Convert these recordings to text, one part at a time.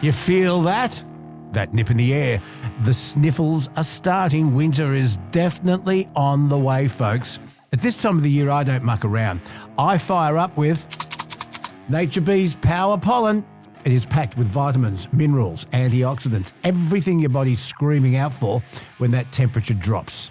You feel that? That nip in the air. The sniffles are starting. Winter is definitely on the way, folks. At this time of the year, I don't muck around. I fire up with Nature Bee's Power Pollen. It is packed with vitamins, minerals, antioxidants, everything your body's screaming out for when that temperature drops.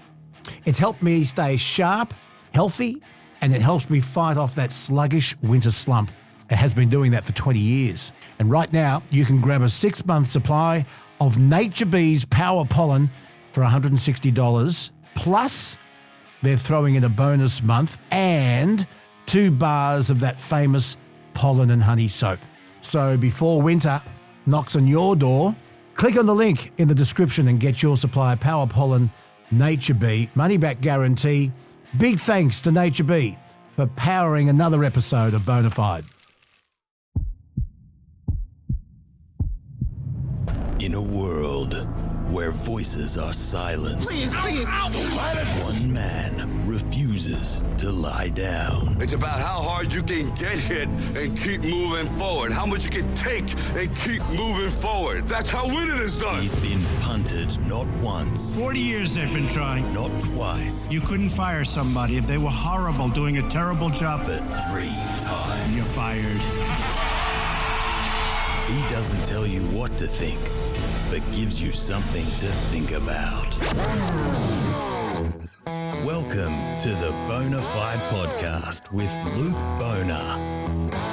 It's helped me stay sharp, healthy, and it helps me fight off that sluggish winter slump. It has been doing that for 20 years. And right now, you can grab a 6-month supply of Nature Bee's Power Pollen for $160. Plus, they're throwing in a bonus month and 2 bars of that famous pollen and honey soap. So before winter knocks on your door, click on the link in the description and get your supply of Power Pollen Nature Bee. Money back guarantee. Big thanks to Nature Bee for powering another episode of Bonafide. In a world where voices are silenced, Please. one man refuses to lie down. It's about how hard you can get hit and keep moving forward. How much you can take and keep moving forward. That's how winning is done. He's been punted not once, 40 years they've been trying. not twice, You couldn't fire somebody if they were horrible, doing a terrible job. but 3 times. You're fired. He doesn't tell you what to think, but gives you something to think about. Welcome to the Bonafide podcast with Luke Boner.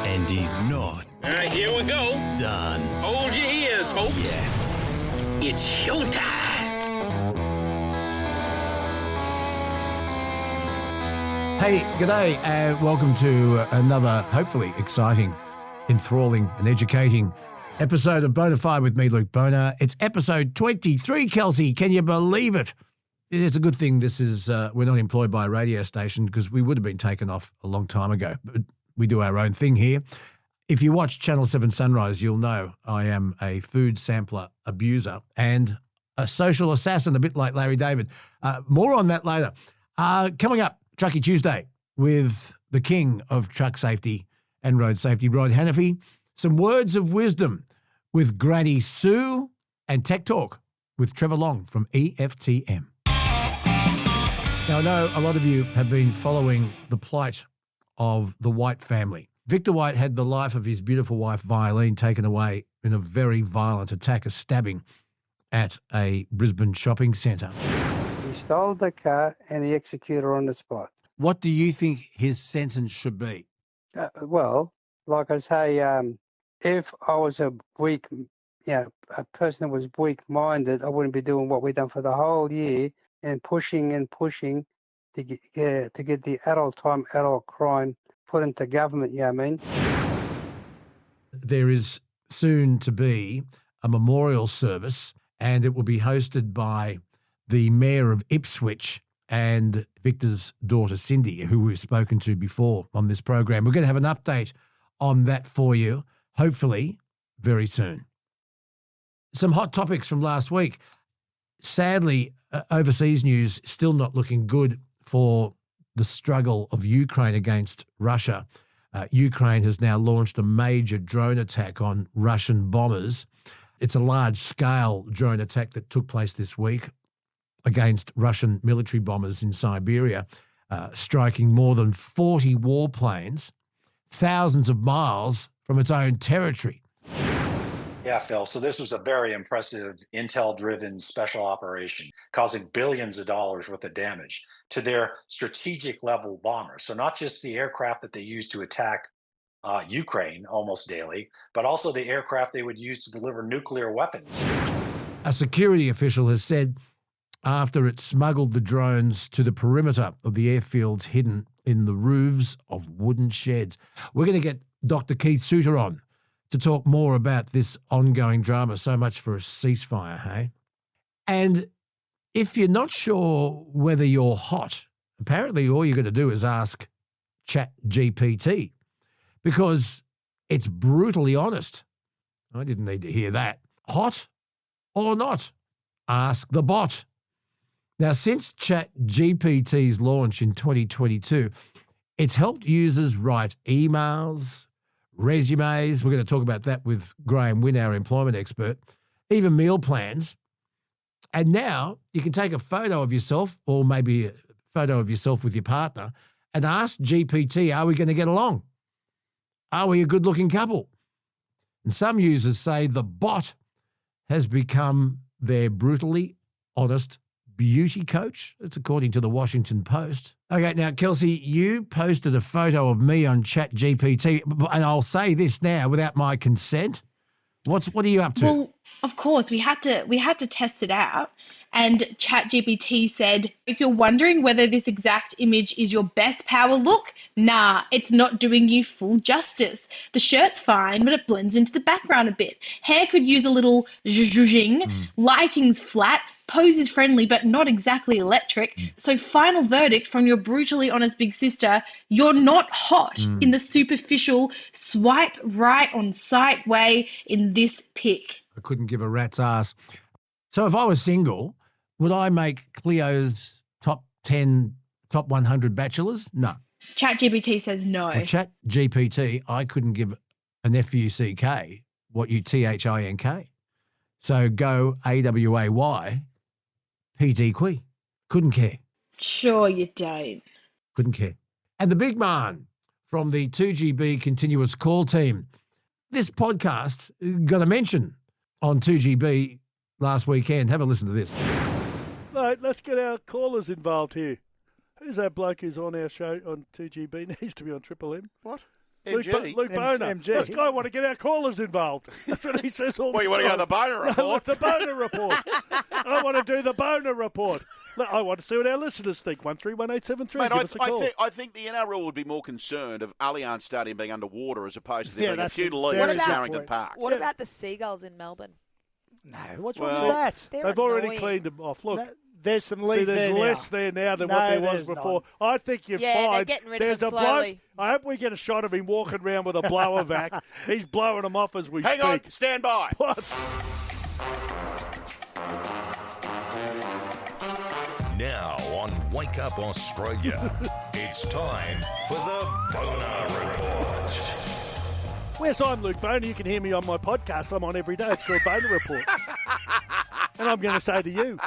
And he's not All right, here we go. done Hold your ears, folks. yet. It's showtime. Hey, g'day, and welcome to another, hopefully exciting, enthralling and educating episode of Bonafide with me, Luke Boner. It's episode 23, Kelsey. Can you believe it? It's a good thing this is, we're not employed by a radio station because we would have been taken off a long time ago. But we do our own thing here. If you watch Channel 7 Sunrise, you'll know I am a food sampler abuser and a social assassin, a bit like Larry David. More on that later. Coming up, Truckie Tuesday with the king of truck safety and road safety, Rod Hannafy. Some words of wisdom with Granny Sue and Tech Talk with Trevor Long from EFTM. Now, I know a lot of you have been following the plight of the White family. Victor White had the life of his beautiful wife, Violene, taken away in a very violent attack, a stabbing at a Brisbane shopping centre. He stole the car and he executed her on the spot. What do you think his sentence should be? Well, like I say, if I was a person that was weak-minded, I wouldn't be doing what we've done for the whole year and pushing to get the adult crime put into government, you know what I mean? There is soon to be a memorial service, and it will be hosted by the Mayor of Ipswich and Victor's daughter, Cindy, who we've spoken to before on this program. We're going to have an update on that for you, hopefully very soon. Some hot topics from last week. Sadly, overseas news still not looking good for the struggle of Ukraine against Russia. Ukraine has now launched a major drone attack on Russian bombers. It's a large-scale drone attack that took place this week against Russian military bombers in Siberia, striking more than 40 warplanes, thousands of miles from its own territory. Yeah, Phil. So this was a very impressive intel-driven special operation, causing billions of dollars worth of damage to their strategic level bombers. So not just the aircraft that they use to attack Ukraine almost daily, but also the aircraft they would use to deliver nuclear weapons. A security official has said after it smuggled the drones to the perimeter of the airfields hidden in the roofs of wooden sheds. We're going to get Dr. Keith Suter on to talk more about this ongoing drama. So much for a ceasefire, hey? And if you're not sure whether you're hot, apparently all you're going to do is ask ChatGPT because it's brutally honest. I didn't need to hear that. Hot or not? Ask the bot. Now, since ChatGPT's launch in 2022, it's helped users write emails, resumes. We're going to talk about that with Graham Wynn, our employment expert, even meal plans. And now you can take a photo of yourself or maybe a photo of yourself with your partner and ask GPT, are we going to get along? Are we a good-looking couple? And some users say the bot has become their brutally honest beauty coach. That's according to the Washington Post. Okay, now, Kelsey, you posted a photo of me on ChatGPT, and I'll say this now without my consent. What are you up to? Well, of course, we had to test it out. And ChatGPT said, if you're wondering whether this exact image is your best power look, nah, it's not doing you full justice. The shirt's fine, but it blends into the background a bit. Hair could use a little zhuzhing. Lighting's flat. Pose is friendly, but not exactly electric. So final verdict from your brutally honest big sister, you're not hot in the superficial swipe right on sight way in this pic. I couldn't give a rat's ass. So if I was single, would I make Cleo's top 10, top 100 bachelors? No. ChatGPT says no. Well, ChatGPT, I couldn't give an F-U-C-K what you T-H-I-N-K. So go A-W-A-Y, P-T-Q. Couldn't care. Sure you don't. Couldn't care. And the big man from the 2GB continuous call team. This podcast got a mention on 2GB last weekend. Have a listen to this. Mate, let's get our callers involved here. Who's that bloke who's on our show on 2GB? Needs to be on Triple M. What? MG? Luke Boner. MG. This guy want to get our callers involved. That's what he says all the time. You want to go to the Boner report? No, the Boner report. I want to do the Boner report. Look, I want to see what our listeners think. 131873. Mate, Give us a call. I think the NRL would be more concerned of Allianz Stadium being underwater as opposed to there being a few What leaves at about- Carrington Park. What about the seagulls in Melbourne? No, what's Well, wrong with that? They've already cleaned them off. Look. There's some See, leaves there's there now. less there now than No, what there was there's before. I think you're Yeah, fine. they're getting rid of There's it a bloke. slowly. I hope we get a shot of him walking around with a blower vac. He's blowing them off as we Hang speak. on, stand by. What? Now on Wake Up Australia, it's time for the Boner Report. Yes, I'm Luke Boner. You can hear me on my podcast. I'm on every day. It's called Boner Report. And I'm going to say to you,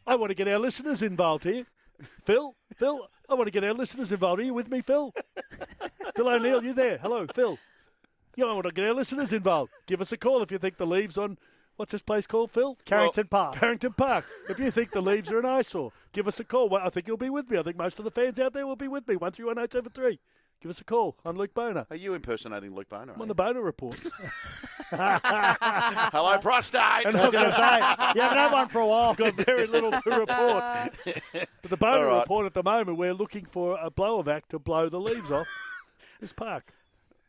I want to get our listeners involved here. Phil, I want to get our listeners involved. Are you with me, Phil? Phil O'Neill, you there? Hello, Phil. I want to get our listeners involved. Give us a call if you think the leaves on, what's this place called, Phil? Carrington Park. Carrington Park. If you think the leaves are an eyesore, give us a call. Well, I think you'll be with me. I think most of the fans out there will be with me. 131873. Give us a call. I'm Luke Boner. Are you impersonating Luke Boner? I'm on the Boner Report. Hello, prostate. And I was going to say, you haven't had one for a while. I've got very little to report. But the Boner All right. Report at the moment, we're looking for a blower vac to blow the leaves off this park.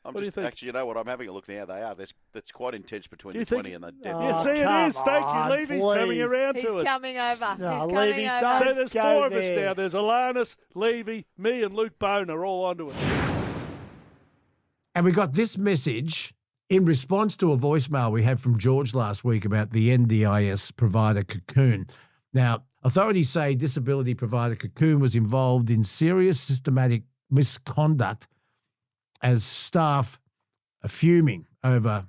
I'm What do you just think? actually, you know what? I'm having a look now. They are. That's quite intense between Do you the 20 think- and the dead. Oh, Yeah, see, it come is. Thank on, you. Levy's coming please. around He's to us. coming over. No, He's Levy, coming over. don't. So there's Go four of us there. now. There's Alanis, Levy, me, and Luke Boner all onto it. And we got this message in response to a voicemail we had from George last week about the NDIS provider Cocoon. Now, authorities say disability provider Cocoon was involved in serious systematic misconduct as staff are fuming over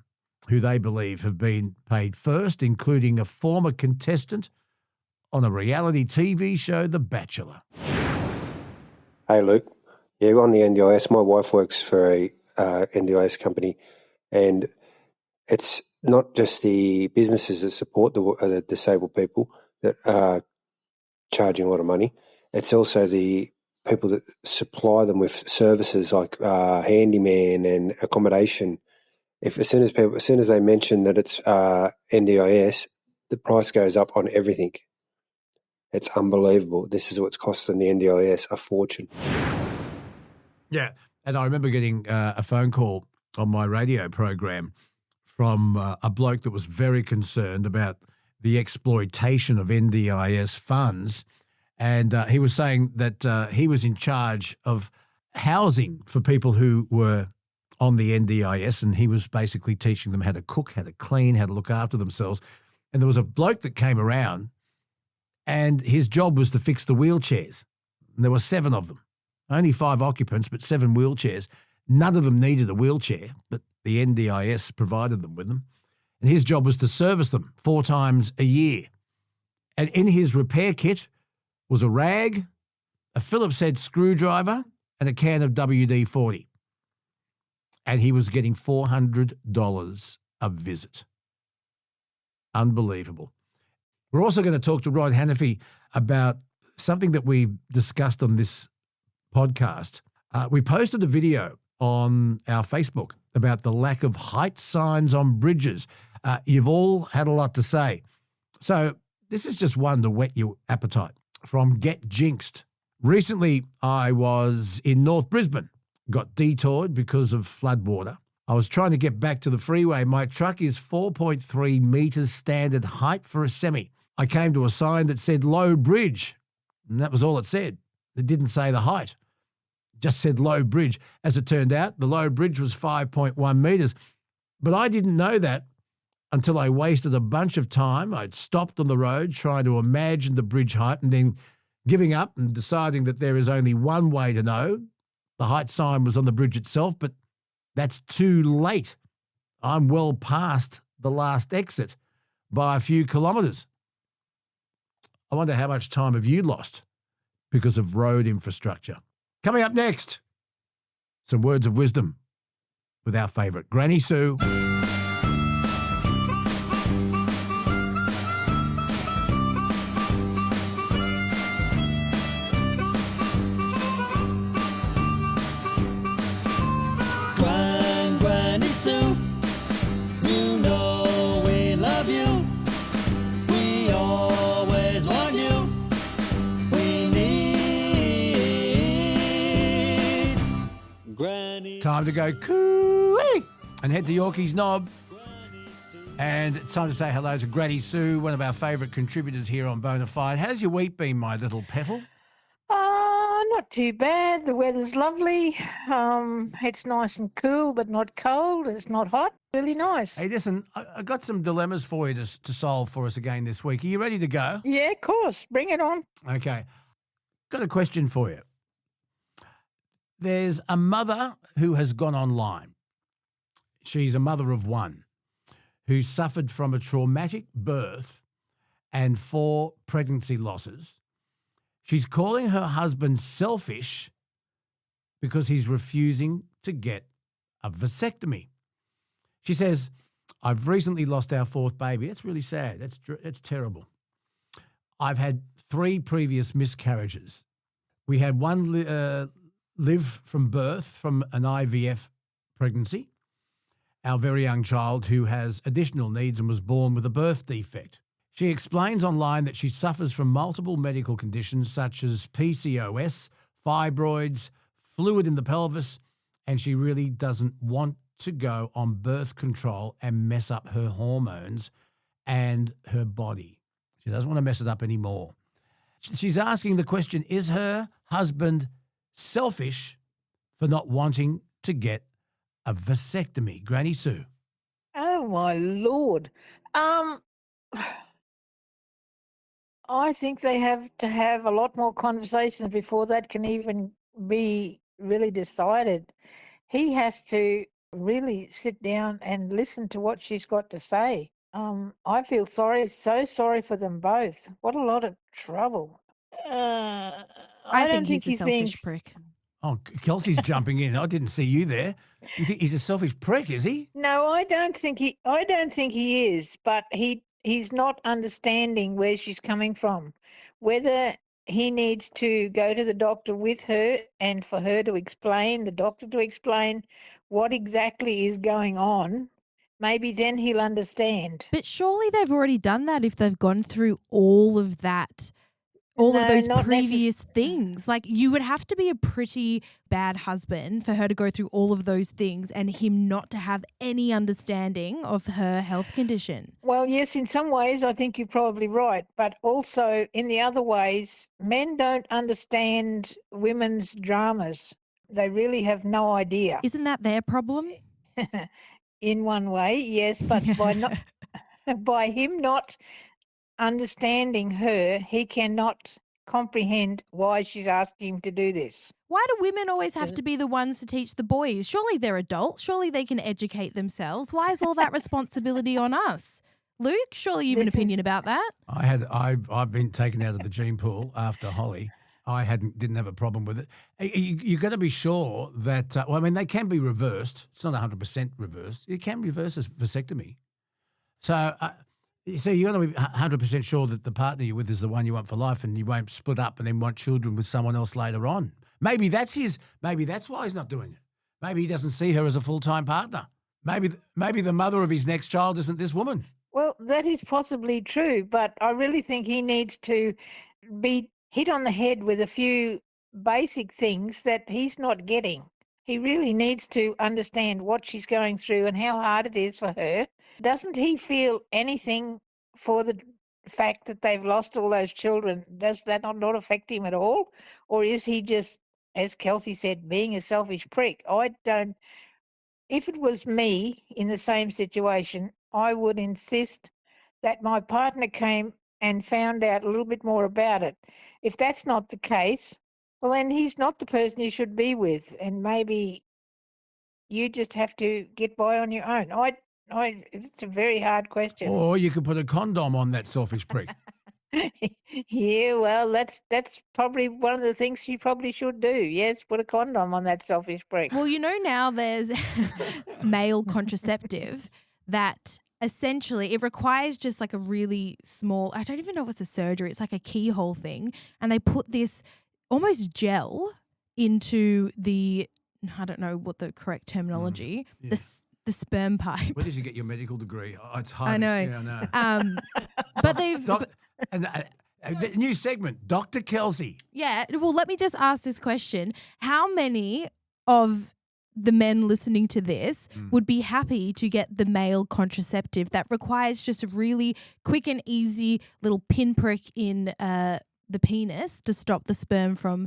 who they believe have been paid first, including a former contestant on a reality TV show, The Bachelor. Hey, Luke. Yeah, on the NDIS, my wife works for a NDIS company, and it's not just the businesses that support the disabled people that are charging a lot of money. It's also the people that supply them with services like handyman and accommodation. As soon as they mention that it's NDIS, the price goes up on everything. It's unbelievable. This is what's costing the NDIS a fortune. Yeah, and I remember getting a phone call on my radio program from a bloke that was very concerned about the exploitation of NDIS funds. And he was saying that he was in charge of housing for people who were on the NDIS, and he was basically teaching them how to cook, how to clean, how to look after themselves. And there was a bloke that came around, and his job was to fix the wheelchairs. And there were 7 of them. Only 5 occupants, but 7 wheelchairs. None of them needed a wheelchair, but the NDIS provided them with them. And his job was to service them 4 times a year. And in his repair kit was a rag, a Phillips head screwdriver, and a can of WD-40. And he was getting $400 a visit. Unbelievable. We're also going to talk to Rod Hannafy about something that we discussed on this podcast. We posted a video on our Facebook about the lack of height signs on bridges. You've all had a lot to say. So this is just one to whet your appetite from Get Jinxed. Recently, I was in North Brisbane, got detoured because of floodwater. I was trying to get back to the freeway. My truck is 4.3 metres standard height for a semi. I came to a sign that said low bridge, and that was all it said. It didn't say the height. It just said low bridge. As it turned out, the low bridge was 5.1 metres. But I didn't know that until I wasted a bunch of time. I'd stopped on the road trying to imagine the bridge height and then giving up and deciding that there is only one way to know. The height sign was on the bridge itself, but that's too late. I'm well past the last exit by a few kilometres. I wonder how much time have you lost because of road infrastructure? Coming up next, some words of wisdom with our favourite, Granny Sue. Granny Sue, you know we love you. We always want you. We need Granny. Time to go cooey and head to Yorkie's Knob. And it's time to say hello to Granny Sue, one of our favourite contributors here on Bonafide. How's your week been, my little petal? Not too bad. The weather's lovely. It's nice and cool, but not cold. It's not hot. Really nice. Hey, listen, I got some dilemmas for you to solve for us again this week. Are you ready to go? Yeah, of course. Bring it on. Okay. Got a question for you. There's a mother who has gone online. She's a mother of one who suffered from a traumatic birth and 4 pregnancy losses. She's calling her husband selfish because he's refusing to get a vasectomy. She says, I've recently lost our 4th baby. That's really sad. That's terrible. I've had 3 previous miscarriages. We had one live from birth from an IVF pregnancy, our very young child who has additional needs and was born with a birth defect. She explains online that she suffers from multiple medical conditions such as PCOS, fibroids, fluid in the pelvis, and she really doesn't want to go on birth control and mess up her hormones and her body. She doesn't want to mess it up anymore. She's asking the question, is her husband selfish for not wanting to get a vasectomy? Granny Sue. Oh, my Lord. I think they have to have a lot more conversations before that can even be really decided. He has to really sit down and listen to what she's got to say. I feel so sorry for them both. What a lot of trouble. I don't think he's a selfish prick. Oh, Kelsey's jumping in. I didn't see you there. You think he's a selfish prick, is he? No, I don't think he is, but he's not understanding where she's coming from. Whether he needs to go to the doctor with her and for her to explain, the doctor to explain what exactly is going on, maybe then he'll understand. But surely they've already done that if they've gone through all of that. Of those previous things. Like, you would have to be a pretty bad husband for her to go through all of those things and him not to have any understanding of her health condition. Well, yes, in some ways I think you're probably right. But also in the other ways, men don't understand women's dramas. They really have no idea. Isn't that their problem? In one way, yes, but by him not understanding her, he cannot comprehend why she's asking him to do this. Why do women always have to be the ones to teach the boys? Surely they're adults. Surely they can educate themselves. Why is all that responsibility on us? Luke, surely you have an opinion about that. I've been taken out of the gene pool after Holly. I didn't have a problem with it. You've got to be sure that, they can be reversed. It's not 100% reversed. You can reverse a vasectomy. So you've got to be 100% sure that the partner you're with is the one you want for life and you won't split up and then want children with someone else later on. Maybe that's why he's not doing it. Maybe he doesn't see her as a full-time partner. Maybe the mother of his next child isn't this woman. Well, that is possibly true, but I really think he needs to be hit on the head with a few basic things that he's not getting. He really needs to understand what she's going through and how hard it is for her. Doesn't he feel anything for the fact that they've lost all those children? Does that not affect him at all? Or is he just, as Kelsey said, being a selfish prick? If it was me in the same situation, I would insist that my partner came and found out a little bit more about it. If that's not the case, well, then he's not the person you should be with, and maybe you just have to get by on your own. It's a very hard question. Or you could put a condom on that selfish prick. Yeah, well, that's probably one of the things she probably should do. Yes, put a condom on that selfish prick. Well, now there's male contraceptive that essentially it requires just like a really small, I don't even know if it's a surgery, it's like a keyhole thing, and they put this almost gel into the, I don't know what the correct terminology, the sperm pipe. Where did you get your medical degree? Oh, it's hard. I know. Yeah, I know. But they've... the new segment, Dr. Kelsey. Yeah, well, let me just ask this question. How many of the men listening to this would be happy to get the male contraceptive that requires just a really quick and easy little pinprick in the penis to stop the sperm from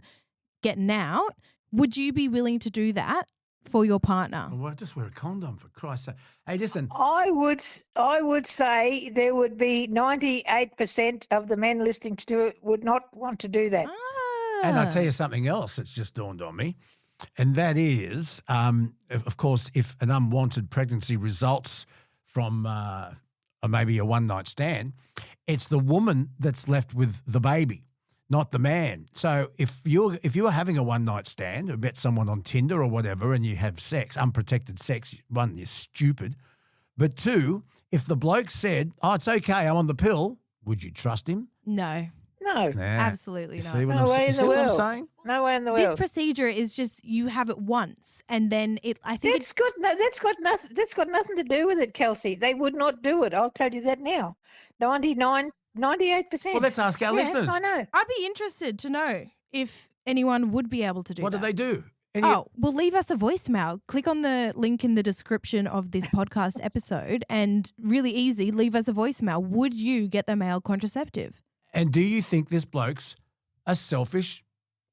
getting out? Would you be willing to do that for your partner? Well, just wear a condom, for Christ's sake. Hey, listen. I would say there would be 98% of the men listening to it would not want to do that. And I'll tell you something else that's just dawned on me, and that is, of course, if an unwanted pregnancy results from maybe a one-night stand, it's the woman that's left with the baby, not the man. So if you are having a one-night stand, or met someone on Tinder or whatever, and you have sex, unprotected sex, one, you're stupid. But two, if the bloke said, "Oh, it's okay, I'm on the pill," would you trust him? No. No. Nah. Absolutely You not. see what I'm saying? No way in the world. This procedure is just you have it once, and then I think that's got nothing to do with it, Kelsey. They would not do it. I'll tell you that now. 98%. Well, let's ask our listeners. I know. I'd be interested to know if anyone would be able to do that. What do they do? Well, leave us a voicemail. Click on the link in the description of this podcast episode and really easy, leave us a voicemail. Would you get the male contraceptive? And do you think this bloke's a selfish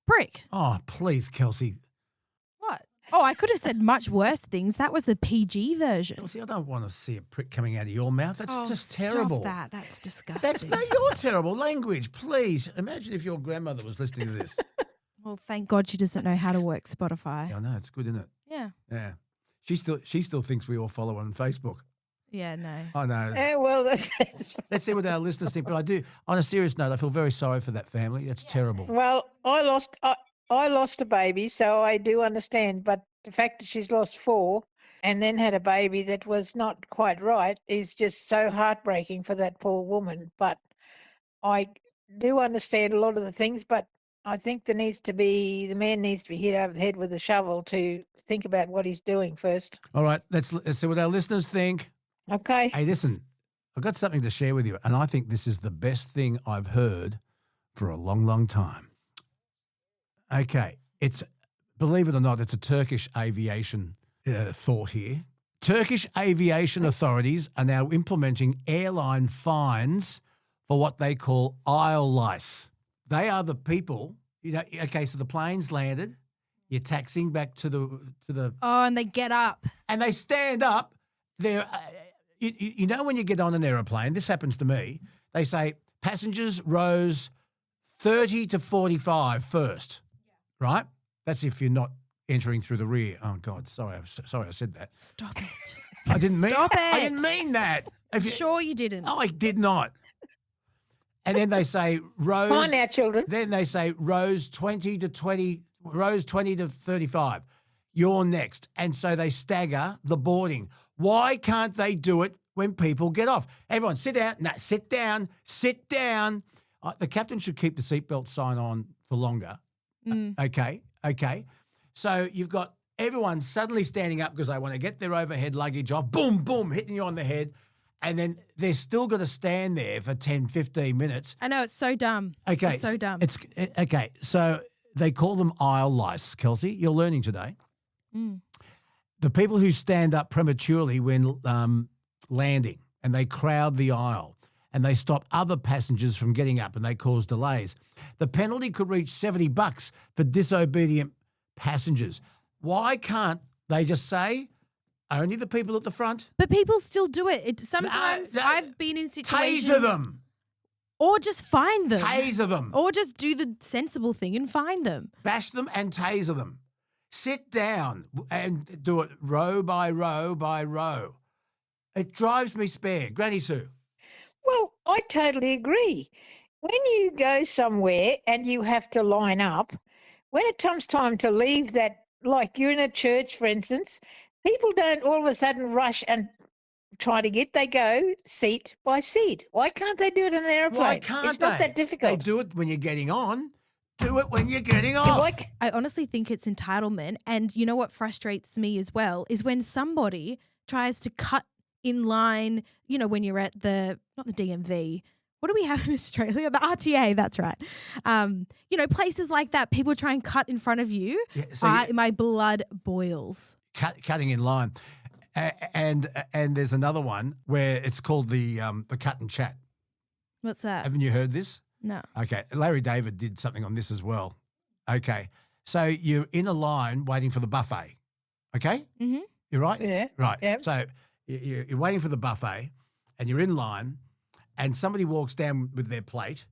prick? Oh, please, Kelsey. What? Oh, I could have said much worse things. That was the PG version. Kelsey, I don't want to see a prick coming out of your mouth. That's just terrible. Stop that. That's disgusting. Your terrible language. Please, imagine if your grandmother was listening to this. Well, thank God she doesn't know how to work Spotify. Yeah, I know. It's good, isn't it? Yeah. Yeah. She still thinks we all follow on Facebook. Yeah, no. I know. Yeah, well, let's see what our listeners think. But I do, on a serious note, I feel very sorry for that family. That's terrible. Well, I lost a baby, so I do understand. But the fact that she's lost 4 and then had a baby that was not quite right is just so heartbreaking for that poor woman. But I do understand a lot of the things, but I think the man needs to be hit over the head with a shovel to think about what he's doing first. All right, let's see what our listeners think. Okay. Hey, listen, I've got something to share with you, and I think this is the best thing I've heard for a long, long time. Okay, believe it or not, it's a Turkish aviation thought here. Turkish aviation authorities are now implementing airline fines for what they call aisle lice. They are the people, okay, so the plane's landed, you're taxiing back to the Oh, and they get up. And they stand up. They're, when you get on an aeroplane, this happens to me, they say passengers rows 30 to 45 first, right? That's if you're not entering through the rear. Oh, God, sorry I said that. Stop it. I didn't mean Stop it. I didn't mean that. Sure you didn't. No, I did not. And then they say rows. Come on now, children. Then they say rows 20 to 35. You're next. And so they stagger the boarding. Why can't they do it when people get off? Everyone, sit down. No, sit down. Sit down. The captain should keep the seatbelt sign on for longer. Okay. So you've got everyone suddenly standing up because they want to get their overhead luggage off. Boom, boom, hitting you on the head. And then they're still got to stand there for 10, 15 minutes. I know, it's so dumb. Okay. It's so dumb. Okay. So they call them aisle lice, Kelsey. You're learning today. The people who stand up prematurely when landing and they crowd the aisle and they stop other passengers from getting up and they cause delays. The penalty could reach $70 for disobedient passengers. Why can't they just say only the people at the front? But people still do it. Sometimes I've been in situations. Taser them. Or just find them. Taser them. Or just do the sensible thing and find them. Bash them and taser them. Sit down and do it row by row by row. It drives me spare. Granny Sue. Well, I totally agree. When you go somewhere and you have to line up, when it comes time to leave that, like you're in a church, for instance, people don't all of a sudden rush and try to get. They go seat by seat. Why can't they do it in an aeroplane? Why can't it's not that difficult. They do it when you're getting on. Do it when you're getting off. I honestly think it's entitlement. And you know what frustrates me as well is when somebody tries to cut in line, when you're at not the DMV. What do we have in Australia? The RTA, that's right. Places like that, people try and cut in front of you. Yeah, my blood boils. Cutting in line. And there's another one where it's called the cut and chat. What's that? Haven't you heard this? No. Okay. Larry David did something on this as well. Okay. So you're in a line waiting for the buffet. Okay? Mm-hmm. You're right? Yeah. Right. Yep. So you're waiting for the buffet and you're in line and somebody walks down with their plate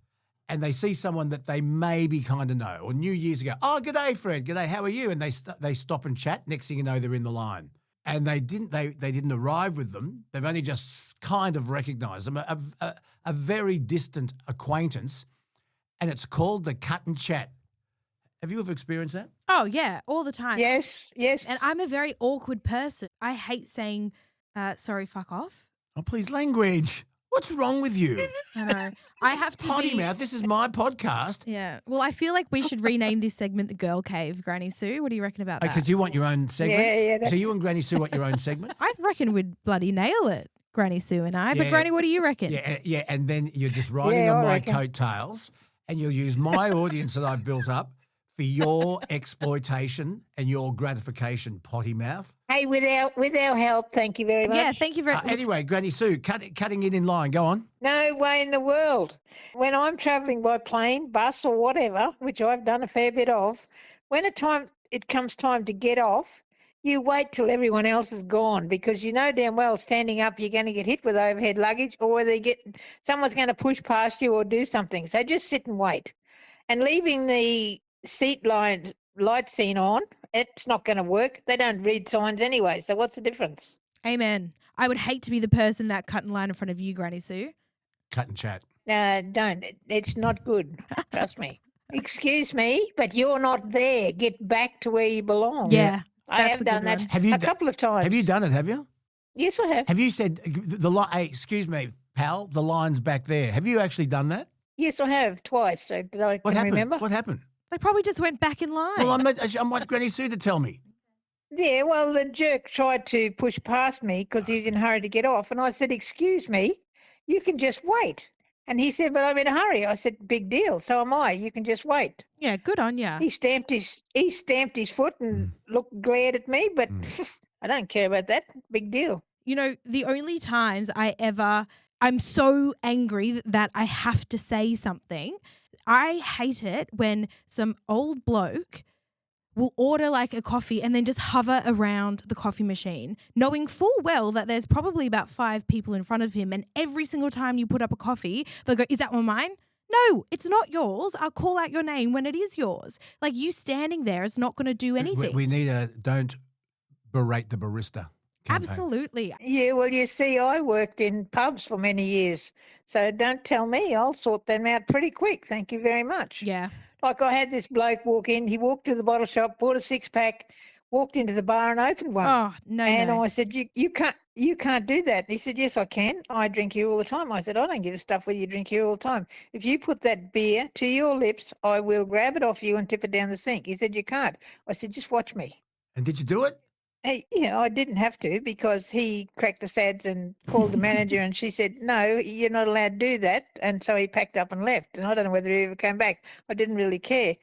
and they see someone that they maybe kind of know or knew years ago. Oh, g'day, Fred. G'day, how are you? And they stop and chat. Next thing you know, they're in the line. And they didn't arrive with them. They've only just kind of recognised them, a very distant acquaintance, and it's called the cut and chat. Have you ever experienced that? Oh, yeah, all the time. Yes. And I'm a very awkward person. I hate saying, sorry, fuck off. Oh, please, language. What's wrong with you? I know. I have to Potty mouth, this is my podcast. Yeah. Well, I feel like we should rename this segment The Girl Cave, Granny Sue. What do you reckon about that? Because you want your own segment? Yeah. So you and Granny Sue want your own segment? I reckon we'd bloody nail it, Granny Sue and I. But Yeah. Granny, what do you reckon? Yeah, and then you're just riding on my coattails and you'll use my audience that I've built up for your exploitation and your gratification, potty mouth. Hey, with our help, thank you very much. Yeah, thank you very much. Anyway, Granny Sue, cutting it in line. Go on. No way in the world. When I'm travelling by plane, bus or whatever, which I've done a fair bit of, when it comes time to get off, you wait till everyone else is gone because you know damn well standing up you're going to get hit with overhead luggage or someone's going to push past you or do something. So just sit and wait. And leaving the light scene on, it's not going to work. They don't read signs anyway, so what's the difference? Amen. I would hate to be the person that cut in line in front of you, Granny Sue. Cut and chat. Don't. It's not good. Trust me. Excuse me, but you're not there. Get back to where you belong. Yeah. I have done that a couple of times. Have you done it, have you? Yes, I have. Have you said, hey, excuse me, pal, the line's back there. Have you actually done that? Yes, I have twice. I can remember. What happened? They probably just went back in line. Well, I want Granny Sue to tell me. Yeah, well, the jerk tried to push past me because he's in a hurry to get off. And I said, excuse me, you can just wait. And he said, but I'm in a hurry. I said, big deal. So am I. You can just wait. Yeah, good on ya. He stamped his foot and glared at me, but I don't care about that. Big deal. The only times I'm so angry that I have to say something. I hate it when some old bloke will order like a coffee and then just hover around the coffee machine, knowing full well that there's probably about 5 people in front of him. And every single time you put up a coffee, they'll go, is that one mine? No, it's not yours. I'll call out your name when it is yours. Like, you standing there is not going to do anything. We need a don't berate the barista campaign. Absolutely. Yeah, well, you see, I worked in pubs for many years, so don't tell me. I'll sort them out pretty quick. Thank you very much. Yeah. Like, I had this bloke walk in. He walked to the bottle shop, bought a 6-pack, walked into the bar and opened one. Oh, no, And no. I said, you can't do that. And he said, yes, I can. I drink here all the time. I said, I don't give a stuff whether you drink here all the time. If you put that beer to your lips, I will grab it off you and tip it down the sink. He said, you can't. I said, just watch me. And did you do it? Hey, I didn't have to because he cracked the sads and called the manager and she said, no, you're not allowed to do that. And so he packed up and left. And I don't know whether he ever came back. I didn't really care.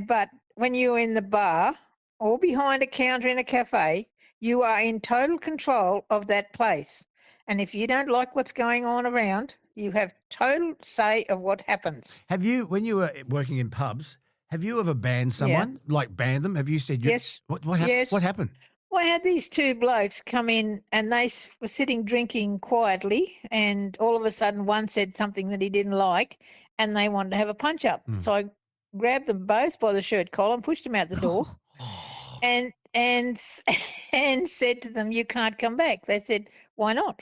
But when you're in the bar or behind a counter in a cafe, you are in total control of that place. And if you don't like what's going on around, you have total say of what happens. Have you, when you were working in pubs, have you ever banned someone? Like banned them? Have you said Yes. What Yes. happened? Well, I had these two blokes come in and they were sitting drinking quietly, and all of a sudden one said something that he didn't like and they wanted to have a punch up. So I grabbed them both by the shirt collar and pushed them out the door and said to them, you can't come back. They said, why not?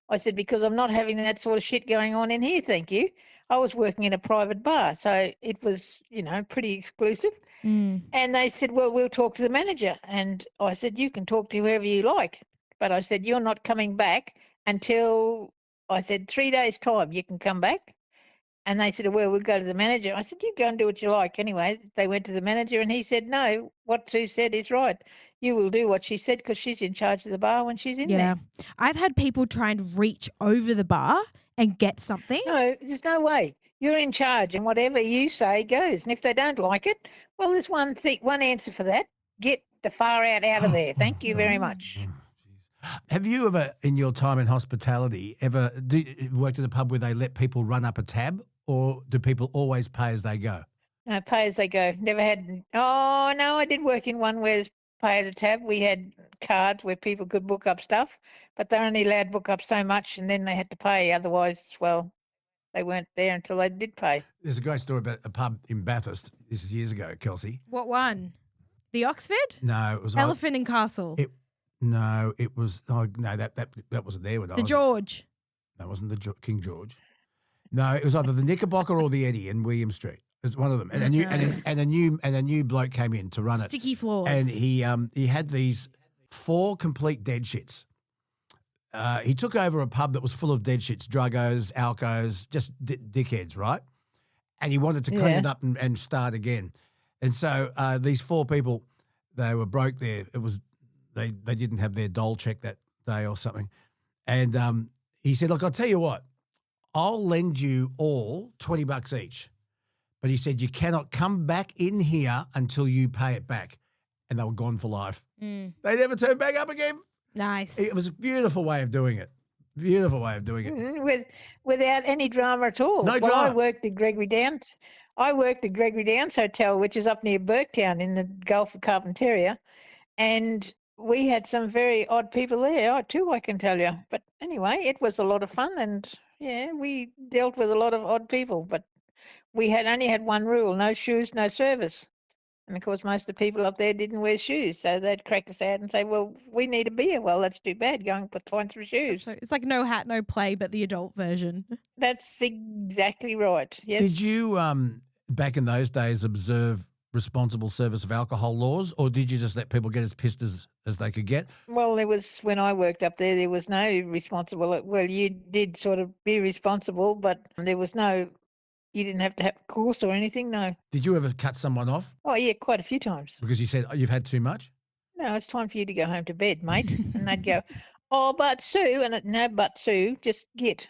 I said, because I'm not having that sort of shit going on in here, thank you. I was working in a private bar, so it was, pretty exclusive. And they said, well, we'll talk to the manager. And I said, you can talk to whoever you like. But I said, you're not coming back until, I said, 3 days' time, you can come back. And they said, well, we'll go to the manager. I said, you go and do what you like. Anyway, they went to the manager and he said, no, what Sue said is right. You will do what she said because she's in charge of the bar when she's in there. I've had people try and reach over the bar and get something. No, there's no way. You're in charge and whatever you say goes. And if they don't like it, well, there's one answer for that. Get the far out of there. Thank you very much. Have you ever, in your time in hospitality, worked in a pub where they let people run up a tab, or do people always pay as they go? No, pay as they go. Never had. Oh, no, I did work in one where it's pay as a tab. We had cards where people could book up stuff, but they're only allowed to book up so much and then they had to pay. Otherwise, well, they weren't there until they did pay. There's a great story about a pub in Bathurst. This is years ago, Kelsey. What one? The Oxford? No, it was Elephant and Castle. It was. Oh no, that wasn't there when I was. The George. No, it wasn't the King George. No, it was either the Knickerbocker or the Eddie in William Street. It was one of them, and a new bloke came in to run it. Sticky floors. And he had these 4 complete dead shits. He took over a pub that was full of dead shits, druggos, alcos, just dickheads, right? And he wanted to clean it up and start again. And so these 4 people, they were broke there. It was they didn't have their dole check that day or something. And he said, look, I'll tell you what, I'll lend you all $20 each. But he said, you cannot come back in here until you pay it back. And they were gone for life. They never turned back up again. Nice. It was a beautiful way of doing it. Beautiful way of doing it. Without any drama at all. No drama. drama. I worked at Gregory Downs. Hotel, which is up near Burketown in the Gulf of Carpentaria. And we had some very odd people there too, I can tell you. But anyway, it was a lot of fun. And, we dealt with a lot of odd people. But we only had one rule, no shoes, no service. And, of course, most of the people up there didn't wear shoes. So they'd crack us out and say, well, we need a beer. Well, that's too bad. Go and put points for shoes. So it's like no hat, no play, but the adult version. That's exactly right. Yes. Did you, back in those days, observe responsible service of alcohol laws, or did you just let people get as pissed as they could get? Well, there was, when I worked up there was no responsible. Well, you did sort of be responsible, but there was no... You didn't have to have a course or anything, no. Did you ever cut someone off? Oh, yeah, quite a few times. Because you said, you've had too much? No, it's time for you to go home to bed, mate. And they'd go, oh, but Sue, and no, but Sue, just get.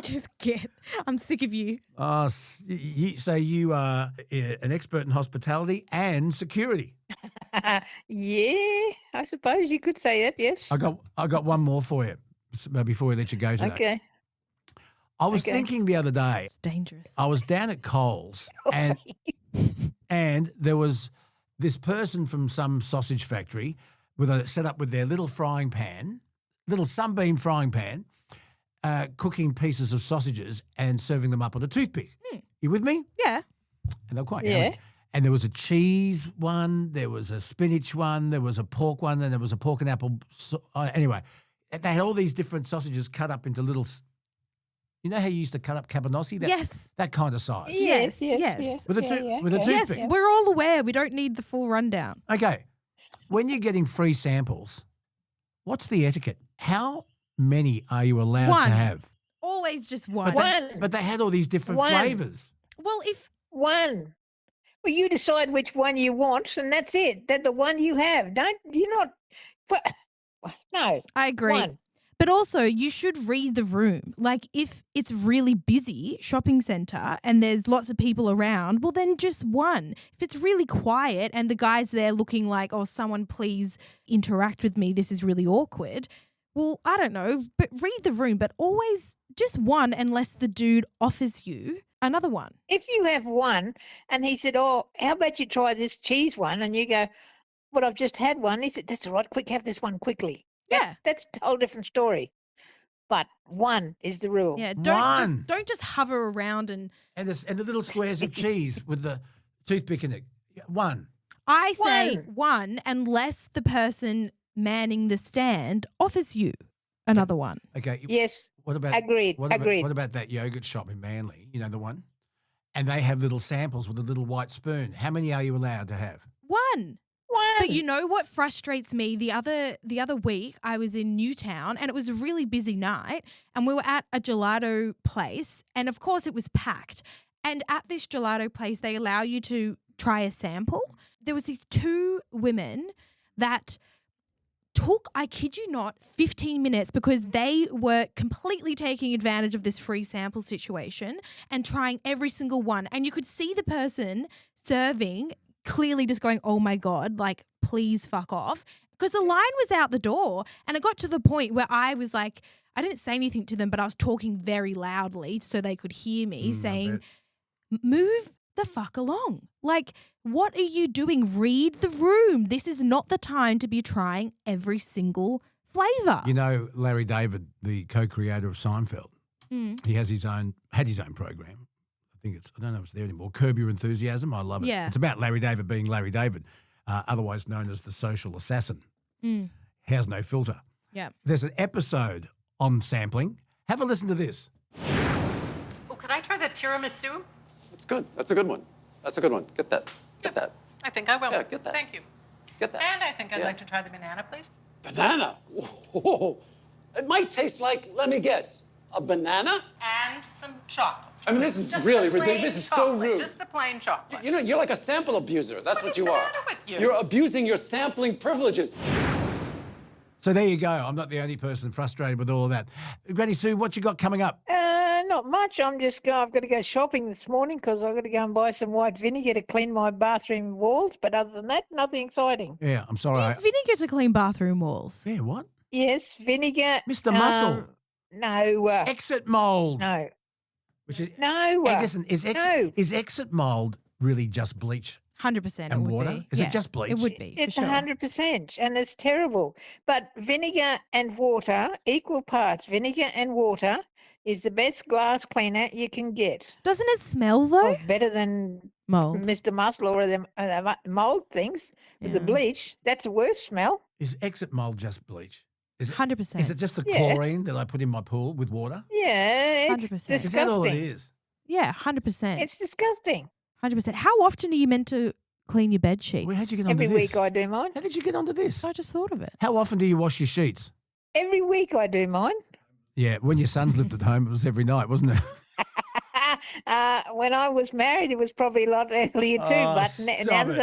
Just get. I'm sick of you. So you are an expert in hospitality and security. Yeah, I suppose you could say that, yes. I got one more for you before we let you go today. Okay. I was thinking the other day. It's dangerous. I was down at Coles and there was this person from some sausage factory set up with their little frying pan, little sunbeam frying pan, cooking pieces of sausages and serving them up on a toothpick. You with me? Yeah. And they're quite Yeah. yummy. And there was a cheese one, there was a spinach one, there was a pork one, and there was a pork and apple. Anyway, they had all these different sausages cut up into little. You know how you used to cut up cabanossi? Yes. That kind of size. Yes. With a toothpick. Yes, we're all aware. We don't need the full rundown. Okay. When you're getting free samples, what's the etiquette? How many are you allowed One. to have? Always just one. But they had all these different flavours. Well, if one. Well, you decide which one you want, and that's it. That's the one you have. You're not. No. I agree. One. But also, you should read the room. Like, if it's really busy shopping centre and there's lots of people around, well, then just one. If it's really quiet and the guy's there looking like, oh, someone please interact with me, this is really awkward. Well, I don't know, but read the room, but always just one unless the dude offers you another one. If you have one and he said, oh, how about you try this cheese one? And you go, well, I've just had one. He said, that's all right, quick, have this one quickly. That's a whole different story. But one is the rule. Yeah, don't just hover around and the little squares of cheese with the toothpick in it. One. I say one unless the person manning the stand offers you another one. Okay. Yes. What about agreed? What about that yogurt shop in Manly? You know the one, and they have little samples with a little white spoon. How many are you allowed to have? One. But you know what frustrates me? The other week I was in Newtown and it was a really busy night and we were at a gelato place and of course it was packed. And at this gelato place they allow you to try a sample. There was these two women that took, I kid you not, 15 minutes because they were completely taking advantage of this free sample situation and trying every single one. And you could see the person serving clearly just going, oh my God, like, please fuck off. Because the line was out the door and it got to the point where I was like, I didn't say anything to them, but I was talking very loudly so they could hear me saying, move the fuck along. Like, what are you doing? Read the room. This is not the time to be trying every single flavour. You know, Larry David, the co-creator of Seinfeld, he had his own program. I don't know if it's there anymore. Curb Your Enthusiasm. I love it. Yeah. It's about Larry David being Larry David, otherwise known as the social assassin. Has no filter. Yeah. There's an episode on sampling. Have a listen to this. Oh, could I try that tiramisu? That's good. That's a good one. That's a good one. Get that. Get that. I think I will. Yeah, get that. Thank you. Get that. And I think I'd like to try the banana, please. Banana? Whoa. It might taste like, let me guess, a banana? And some chocolate. I mean, this is Just really the plain ridiculous. This is so chocolate, rude. Just the plain chocolate. You know, you're like a sample abuser. That's what you are. What's the matter with you? You're abusing your sampling privileges. So there you go. I'm not the only person frustrated with all of that. Granny Sue, what you got coming up? Not much. I've got to go shopping this morning because I've got to go and buy some white vinegar to clean my bathroom walls. But other than that, nothing exciting. Yeah, I'm sorry. Use vinegar to clean bathroom walls. Yeah, what? Yes, vinegar. Mr. Muscle. No. Exit mold. No. Which is no. Hey, listen, is exit mold really just bleach? 100% and it would water? be. Is Yeah, it just bleach? It would be. It's for sure. 100%, and it's terrible. But vinegar and water, equal parts, vinegar and water, is the best glass cleaner you can get. Doesn't it smell though? Better than mold. Mr. Muscle or the mold things with the bleach. That's a worse smell. Is exit mold just bleach? Is it 100%. Is it just the chlorine that I put in my pool with water? Yeah, it's 100%. disgusting. Is that all it is? Yeah, 100%. It's disgusting. 100%. How often are you meant to clean your bed sheets? Well, how'd you get onto Every this? week I do mine. How did you get onto this? I just thought of it. How often do you wash your sheets? Every week I do mine. Yeah, when your sons lived at home, it was every night, wasn't it? When I was married, it was probably a lot earlier too. Oh, But now stop there's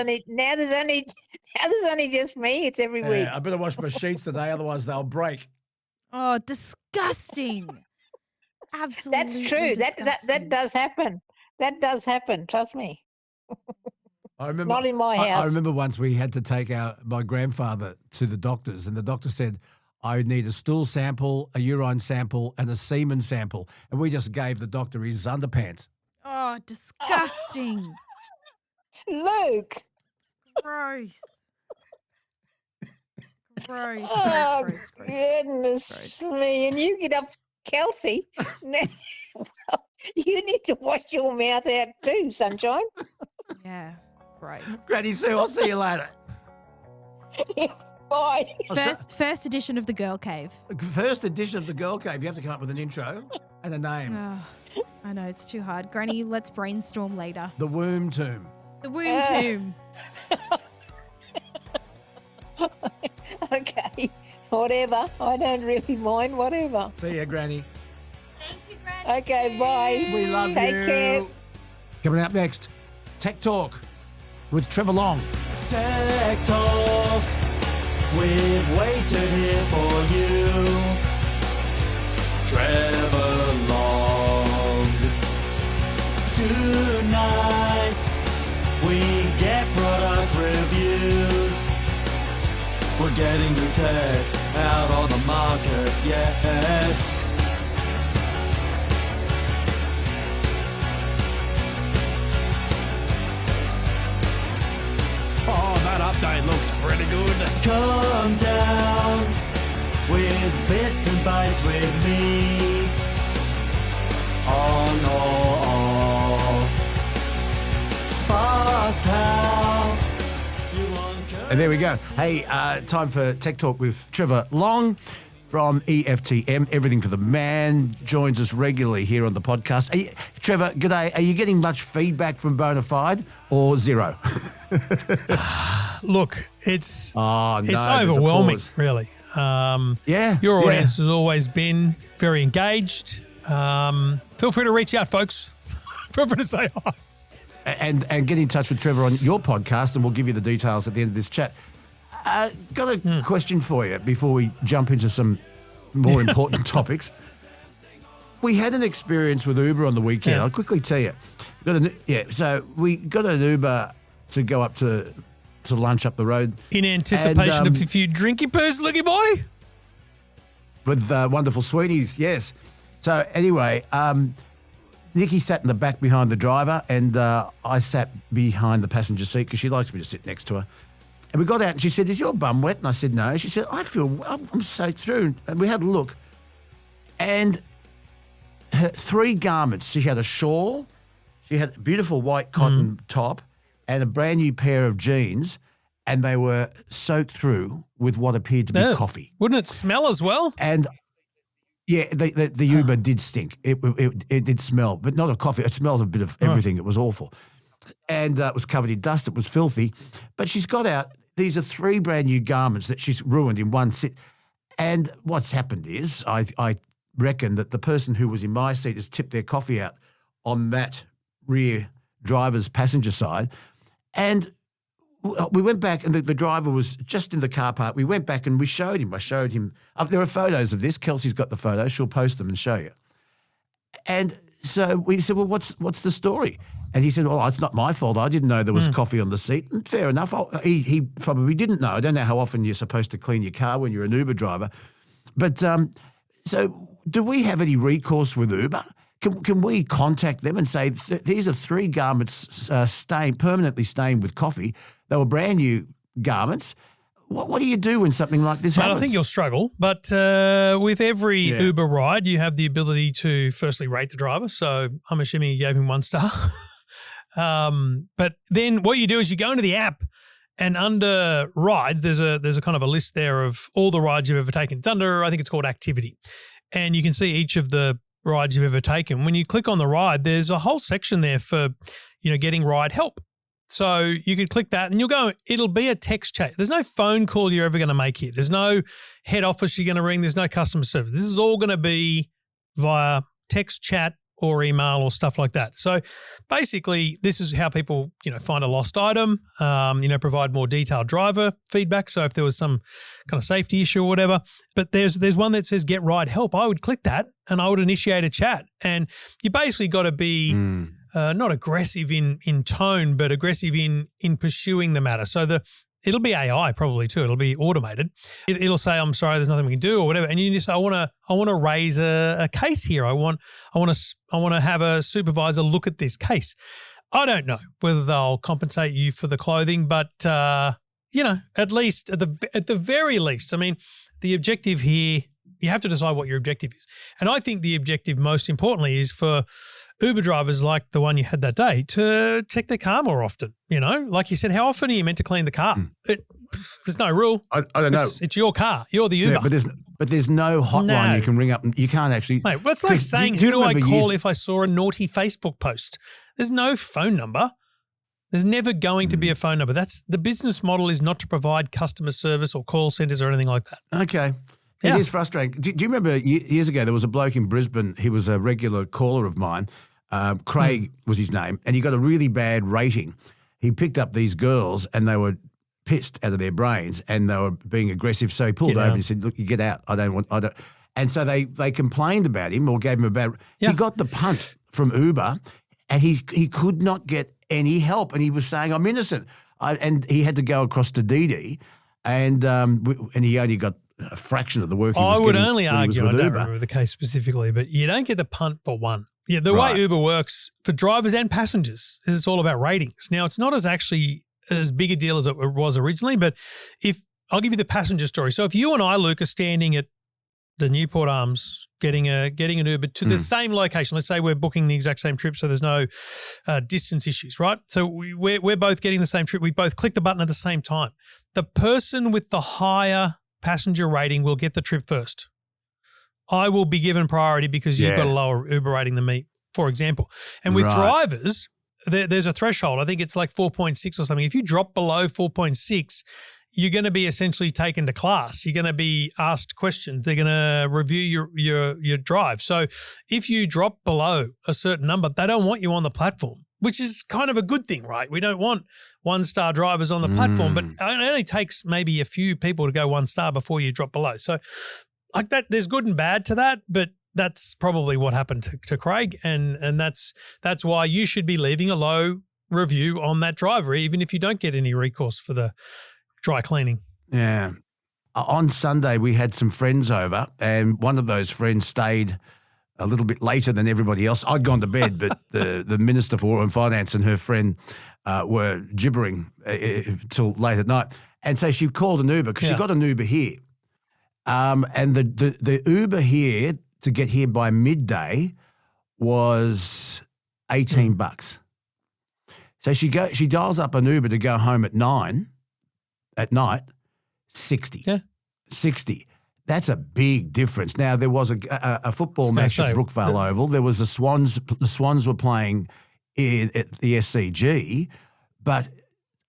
only just me. It's every week. I better wash my sheets today, otherwise they'll break. Oh, disgusting. Absolutely. That's true. That does happen. That does happen. Trust me. I remember, Not in my house. I remember once we had to take my grandfather to the doctors, and the doctor said, I need a stool sample, a urine sample, and a semen sample. And we just gave the doctor his underpants. Oh, disgusting. Luke. Gross. Gross. Oh, Gross. goodness me. And you get up Kelsey, now, well, you need to wash your mouth out too, sunshine. Yeah, gross. Granny Sue, I'll see you later. Bye. First edition of the Girl Cave. First edition of the Girl Cave. You have to come up with an intro and a name. Oh, I know, it's too hard. Granny, let's brainstorm later. The Womb Tomb. The Womb Tomb. Okay, whatever. I don't really mind, whatever. See ya, Granny. Thank you, Granny. Okay, bye. We love Take you. care. Coming up next, Tech Talk with Trevor Long. Tech Talk. We've waited here for you. Trevor Long. Tonight, we get product reviews. We're getting new tech out on the market, yes. Oh, that update looks pretty good. Calm down with bits and bytes with me. On or off. Fast how you want. And there we go. Hey, time for Tech Talk with Trevor Long from EFTM, Everything for the Man, joins us regularly here on the podcast. Trevor, g'day. Are you getting much feedback from Bonafide or zero? Look, it's there's overwhelming, applause. really. Yeah. Your yeah. audience has always been very engaged. Feel free to reach out, folks. Feel free to say hi. And get in touch with Trevor on your podcast, and we'll give you the details at the end of this chat. Got a question for you before we jump into some more important topics. We had an experience with Uber on the weekend. Yeah. I'll quickly tell you. So we got an Uber to go up to lunch up the road. In anticipation of a few drinky poos, looky boy. With wonderful sweeties, yes. So anyway, Nikki sat in the back behind the driver, and I sat behind the passenger seat because she likes me to sit next to her. And we got out, and she said, "Is your bum wet?" And I said, "No." She said, I'm soaked through. And we had a look. And her 3 garments. She had a shawl, she had a beautiful white cotton top, and a brand new pair of jeans, and they were soaked through with what appeared to be coffee. Wouldn't it smell as well? And yeah, the Uber did stink. It did smell, but not of coffee. It smelled a bit of everything. It was awful. And it was covered in dust. It was filthy. But she's got out, these are 3 brand new garments that she's ruined in one sit. And what's happened is I reckon that the person who was in my seat has tipped their coffee out on that rear driver's passenger side. And we went back, and the driver was just in the car park. We went back and we showed him. I showed him. There are photos of this. Kelsey's got the photos. She'll post them and show you. And so we said, well, what's the story? And he said, well, it's not my fault. I didn't know there was coffee on the seat. And fair enough. He probably didn't know. I don't know how often you're supposed to clean your car when you're an Uber driver. But so do we have any recourse with Uber? Can we contact them and say, these are 3 garments permanently stained with coffee. They were brand new garments. What do you do when something like this happens? I think you'll struggle, but with every Uber ride, you have the ability to firstly rate the driver. So I'm assuming you gave him 1 star. But then what you do is you go into the app, and under rides, there's a kind of a list there of all the rides you've ever taken. It's under, I think it's called activity. And you can see each of the rides you've ever taken. When you click on the ride, there's a whole section there for, getting ride help. So you could click that and you'll go, it'll be a text chat. There's no phone call you're ever going to make here. There's no head office you're going to ring. There's no customer service. This is all going to be via text chat or email or stuff like that. So basically this is how people, find a lost item, provide more detailed driver feedback. So if there was some kind of safety issue or whatever, but there's one that says get ride help. I would click that and I would initiate a chat. And you basically got to be not aggressive in tone, but aggressive in pursuing the matter. So it'll be AI probably too. It'll be automated. It'll say, "I'm sorry, there's nothing we can do," or whatever. And you just say, "I want to raise a case here. I want to have a supervisor look at this case." I don't know whether they'll compensate you for the clothing, but at least at the very least, I mean, the objective here You have to decide what your objective is. And I think the objective, most importantly, is for Uber drivers like the one you had that day to check their car more often. Like you said, how often are you meant to clean the car? There's no rule. I don't know. It's your car. You're the Uber. Yeah, but there's no hotline you can ring up. You can't actually. Mate, that's like saying, who do I call if I saw a naughty Facebook post? There's no phone number. There's never going to be a phone number. The business model is not to provide customer service or call centres or anything like that. Okay. It is frustrating. Do you remember years ago there was a bloke in Brisbane, he was a regular caller of mine, Craig was his name, and he got a really bad rating. He picked up these girls and they were pissed out of their brains and they were being aggressive, so he pulled over and said, look, you get out. I don't. And so they complained about him or gave him a bad He got the punt from Uber and he could not get any help, and he was saying, I'm innocent. And he had to go across to Didi and he only got a fraction of the work he was I would getting only when he was argue, I with don't Uber. remember the case specifically, but you don't get the punt for one. Yeah, the way Uber works for drivers and passengers is it's all about ratings. Now, it's not as big a deal as it was originally, but I'll give you the passenger story. So if you and I, Luke, are standing at the Newport Arms getting an Uber to the same location, let's say we're booking the exact same trip, so there's no distance issues, right? So we're both getting the same trip. We both click the button at the same time. The person with the higher passenger rating will get the trip first. I will be given priority because you've got a lower Uber rating than me, for example. And with drivers, there's a threshold. I think it's like 4.6 or something. If you drop below 4.6, you're going to be essentially taken to class. You're going to be asked questions. They're going to review your drive. So if you drop below a certain number, they don't want you on the platform, which is kind of a good thing, right? We don't want one-star drivers on the platform, but it only takes maybe a few people to go 1 star before you drop below. So like that, there's good and bad to that, but that's probably what happened to Craig, and that's why you should be leaving a low review on that driver, even if you don't get any recourse for the dry cleaning. Yeah. On Sunday, we had some friends over, and one of those friends stayed a little bit later than everybody else. I'd gone to bed, but the Minister for Law and Finance and her friend were gibbering till late at night. And so she called an Uber because she got an Uber here. And the Uber here to get here by midday was $18. So she dials up an Uber to go home at 9 at night, 60. Yeah. 60. That's a big difference. Now, there was a football match at Brookvale Oval. There was the Swans were playing at the SCG, but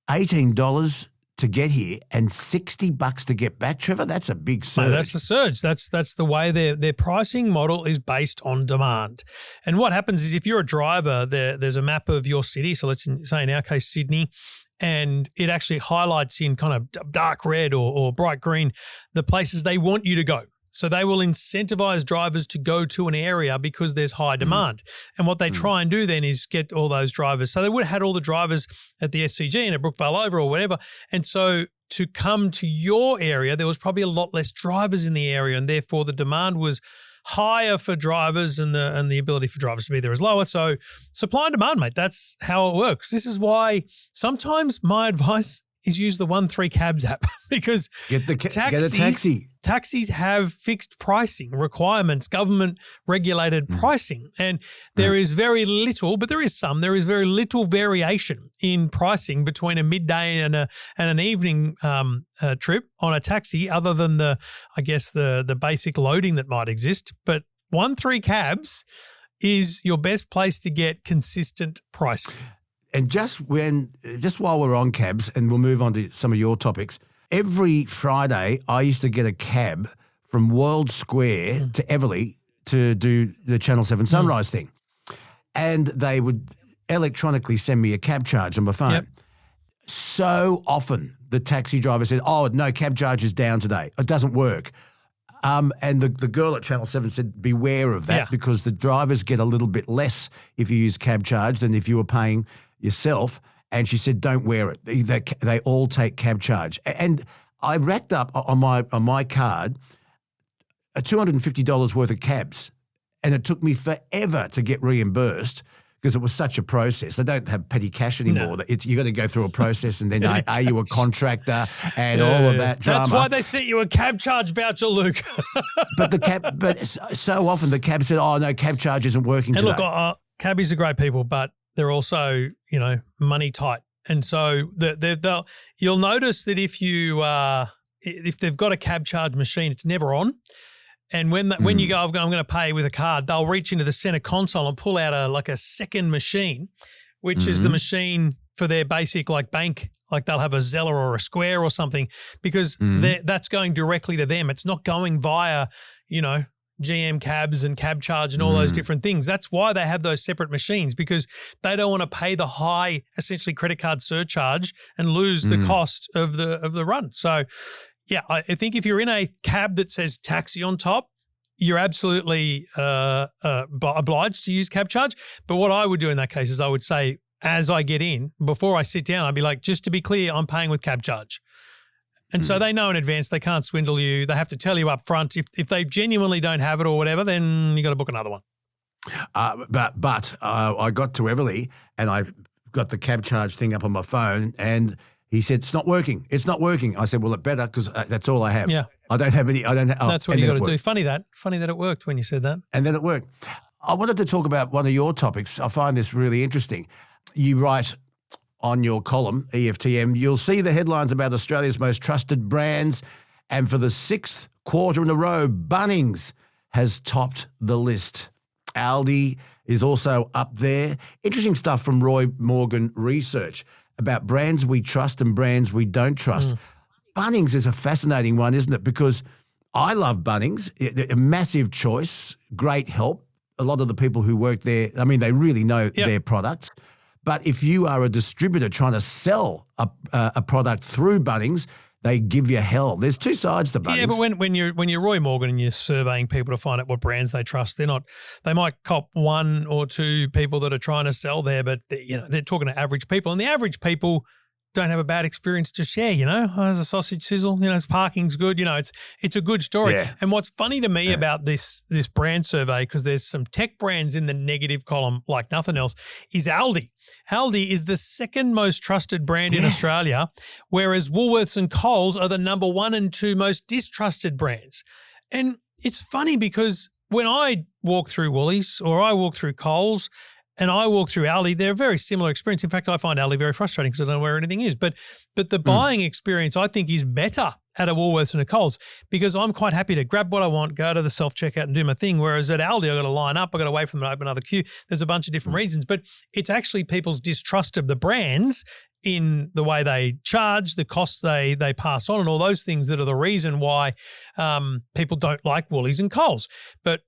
$18 to get here and $60 to get back, Trevor, that's a big surge. No, that's the surge. That's the way their pricing model is based on demand. And what happens is if you're a driver, there's a map of your city. So let's say in our case, Sydney, and it actually highlights in kind of dark red or bright green the places they want you to go. So they will incentivize drivers to go to an area because there's high demand. And what they try and do then is get all those drivers. So they would have had all the drivers at the SCG and at Brookvale Oval or whatever. And so to come to your area, there was probably a lot less drivers in the area, and therefore the demand was higher for drivers and the ability for drivers to be there is lower. So supply and demand, mate, that's how it works. This is why sometimes my advice is use the 13 Cabs app because get a taxi. Taxis have fixed pricing requirements, government regulated pricing, and there is very little, but there is very little variation in pricing between a midday and an evening trip on a taxi, other than the basic loading that might exist. But 13 Cabs is your best place to get consistent pricing. And just while we're on cabs, and we'll move on to some of your topics, every Friday I used to get a cab from World Square to Everleigh to do the Channel 7 Sunrise thing. And they would electronically send me a cab charge on my phone. Yep. So often the taxi driver said, oh, no, cab charge is down today. It doesn't work. And the girl at Channel 7 said, beware of that because the drivers get a little bit less if you use cab charge than if you were paying yourself. And she said, don't wear it. They all take cab charge. And I racked up on my card $250 worth of cabs, and it took me forever to get reimbursed because it was such a process. They don't have petty cash anymore. You got to go through a process, and then are you a contractor and all of that drama. That's why they sent you a cab charge voucher, Luke. but so often the cab said, "Oh no, cab charge isn't working today." And look, cabbies are great people, but they're also money tight, and so you'll notice that if they've got a cab charge machine, it's never on. And when you go, I'm going to pay with a card, they'll reach into the center console and pull out a second machine, which is the machine for their basic bank. Like they'll have a Zeller or a Square or something, because that's going directly to them. It's not going via, GM cabs and cab charge and all those different things. That's why they have those separate machines, because they don't want to pay the high, essentially credit card surcharge and lose the cost of the run. So, yeah, I think if you're in a cab that says taxi on top, you're absolutely obliged to use cab charge. But what I would do in that case is I would say, as I get in, before I sit down, I'd be like, just to be clear, I'm paying with cab charge. And so they know in advance, they can't swindle you. They have to tell you up front. If they genuinely don't have it or whatever, then you got to book another one. But I got to Everly and I got the cab charge thing up on my phone, and he said, "It's not working. It's not working." I said, "Well, it better, because that's all I have. Yeah. I don't have any. That's what you got to do. Funny that it worked when you said that. And then it worked. I wanted to talk about one of your topics. I find this really interesting. You write on your column, EFTM, you'll see the headlines about Australia's most trusted brands, and for the 6th quarter in a row, Bunnings has topped the list. Aldi is also up there. Interesting stuff from Roy Morgan Research about brands we trust and brands we don't trust. Bunnings is a fascinating one, isn't it? Because I love Bunnings, a massive choice, great help. A lot of the people who work there, they really know their products. But if you are a distributor trying to sell a product through Bunnings, they give you hell. There's two sides to Bunnings. Yeah, but when you're Roy Morgan and you're surveying people to find out what brands they trust, they might cop one or two people that are trying to sell there, but they're talking to average people, and the average people don't have a bad experience to share. As a sausage sizzle, his parking's good. It's a good story. Yeah. And what's funny to me about this brand survey, because there's some tech brands in the negative column like nothing else, is Aldi. Aldi is the second most trusted brand in Australia, whereas Woolworths and Coles are the number 1 and 2 most distrusted brands. And it's funny because when I walk through Woolies or I walk through Coles and I walk through Aldi, they're a very similar experience. In fact, I find Aldi very frustrating because I don't know where anything is. But the buying experience, I think, is better at a Woolworths and a Coles, because I'm quite happy to grab what I want, go to the self-checkout and do my thing. Whereas at Aldi, I've got to line up, I've got to wait for them to open another queue. There's a bunch of different reasons. But it's actually people's distrust of the brands in the way they charge, the costs they pass on, and all those things that are the reason why people don't like Woolies and Coles. But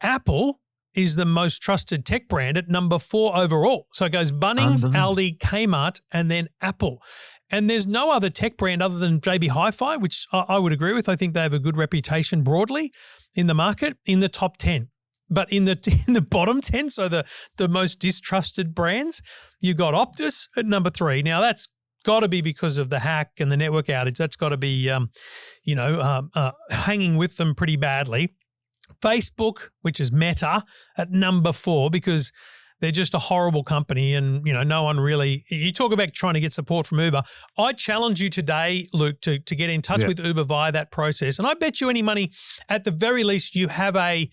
Apple is the most trusted tech brand at number 4 overall. So it goes Bunnings, Aldi, Kmart, and then Apple. And there's no other tech brand other than JB Hi-Fi, which I would agree with. I think they have a good reputation broadly in the market, in the top 10. But in the bottom 10, so the most distrusted brands, you got Optus at number 3. Now that's got to be because of the hack and the network outage. That's got to be, hanging with them pretty badly. Facebook, which is Meta, at number 4 because they're just a horrible company, and no one really. You talk about trying to get support from Uber. I challenge you today, Luke, to get in touch with Uber via that process, and I bet you any money, at the very least, you have a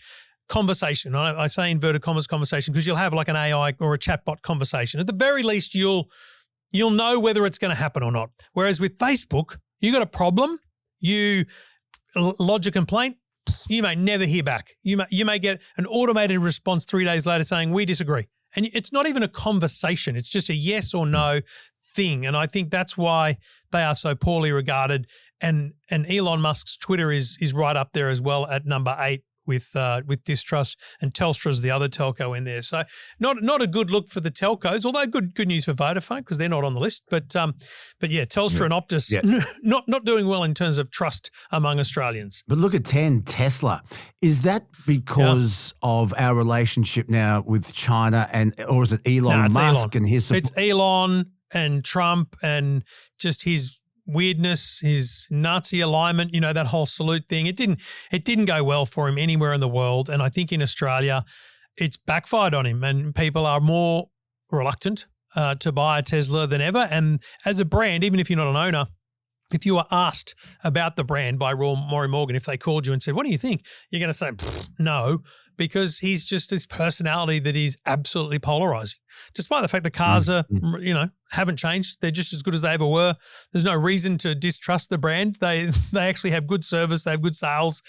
conversation. I say inverted commas conversation because you'll have like an AI or a chatbot conversation. At the very least, you'll know whether it's going to happen or not. Whereas with Facebook, you got a problem, you lodge a complaint. You may never hear back. You may get an automated response 3 days later saying, "We disagree." And it's not even a conversation. It's just a yes or no thing. And I think that's why they are so poorly regarded. And Elon Musk's Twitter is right up there as well at number 8 with distrust, and Telstra's the other telco in there. So not a good look for the telcos, although good news for Vodafone because they're not on the list. But yeah, Telstra and Optus not doing well in terms of trust among Australians. But look at 10, Tesla. Is that because of our relationship now with China, or is it Elon Musk and his support? It's Elon and Trump and just his weirdness, his Nazi alignment, that whole salute thing. It didn't go well for him anywhere in the world. And I think in Australia, it's backfired on him, and people are more reluctant to buy a Tesla than ever. And as a brand, even if you're not an owner, if you were asked about the brand by Maury Morgan, if they called you and said, what do you think? You're going to say, no, because he's just this personality that is absolutely polarizing. Despite the fact the cars are, haven't changed. They're just as good as they ever were. There's no reason to distrust the brand. They actually have good service. They have good sales.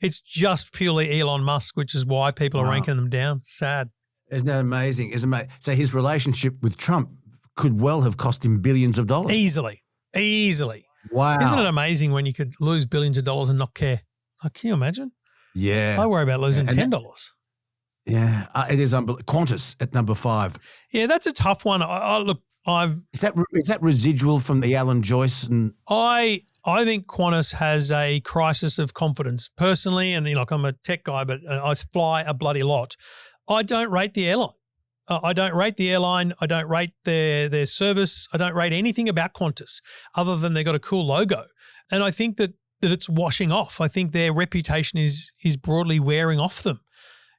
It's just purely Elon Musk, which is why people are ranking them down. Sad. Isn't that amazing? So his relationship with Trump could well have cost him billions of dollars. Easily. Wow. Isn't it amazing when you could lose billions of dollars and not care? Like, can you imagine? Yeah. I worry about losing $10. Yeah, it is unbelievable. Qantas at number 5. Yeah, that's a tough one. Is that residual from the Alan Joyce? And I think Qantas has a crisis of confidence personally, and I'm a tech guy, but I fly a bloody lot. I don't rate the airline. I don't rate the airline. I don't rate their service. I don't rate anything about Qantas other than they've got a cool logo. And I think that it's washing off. I think their reputation is broadly wearing off them.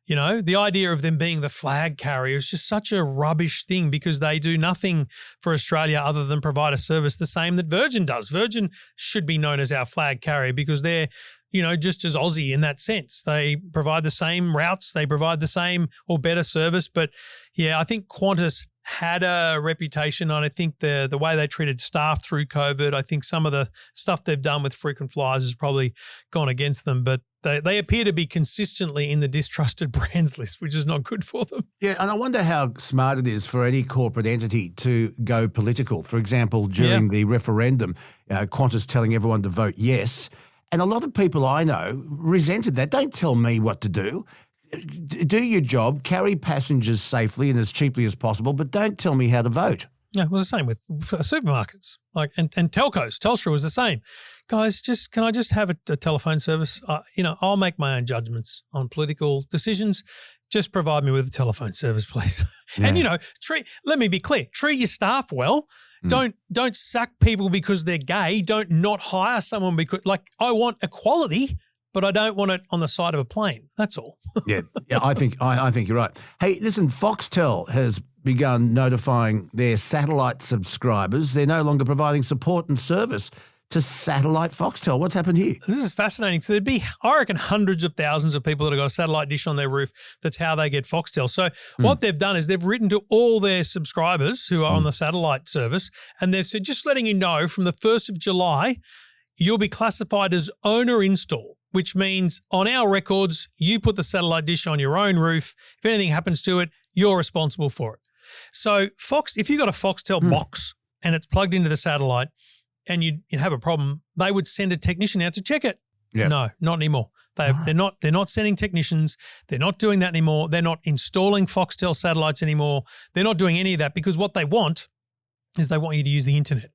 The idea of them being the flag carrier is just such a rubbish thing because they do nothing for Australia other than provide a service the same that Virgin does. Virgin should be known as our flag carrier because they're just as Aussie in that sense. They provide the same routes, they provide the same or better service. But yeah, I think Qantas had a reputation, and I think the way they treated staff through COVID, I think some of the stuff they've done with frequent flyers has probably gone against them. But they appear to be consistently in the distrusted brands list, which is not good for them. Yeah, and I wonder how smart it is for any corporate entity to go political. For example, during the referendum, Qantas telling everyone to vote yes. And a lot of people I know resented that. Don't tell me what to do. Do your job, carry passengers safely and as cheaply as possible, but don't tell me how to vote. Yeah, well, the same with supermarkets, and telcos. Telstra was the same. Guys, can I just have a telephone service? I'll make my own judgments on political decisions. Just provide me with a telephone service, please. Yeah. And let me be clear: treat your staff well. Don't sack people because they're gay. Don't not hire someone because I want equality, but I don't want it on the side of a plane. That's all. Yeah, I think you're right. Hey, listen, Foxtel has begun notifying their satellite subscribers they're no longer providing support and service to satellite Foxtel. What's happened here? This is fascinating. So there'd be, I reckon, hundreds of thousands of people that have got a satellite dish on their roof. That's how they get Foxtel. So what they've done is they've written to all their subscribers who are on the satellite service, and they've said, just letting you know, from the 1st of July, you'll be classified as owner install, which means on our records, you put the satellite dish on your own roof. If anything happens to it, you're responsible for it. So if you've got a Foxtel box and it's plugged into the satellite, and you have a problem, they would send a technician out to check it. Yep. No, not anymore. They're not sending technicians. They're not doing that anymore. They're not installing Foxtel satellites anymore. They're not doing any of that because what they want is they want you to use the internet.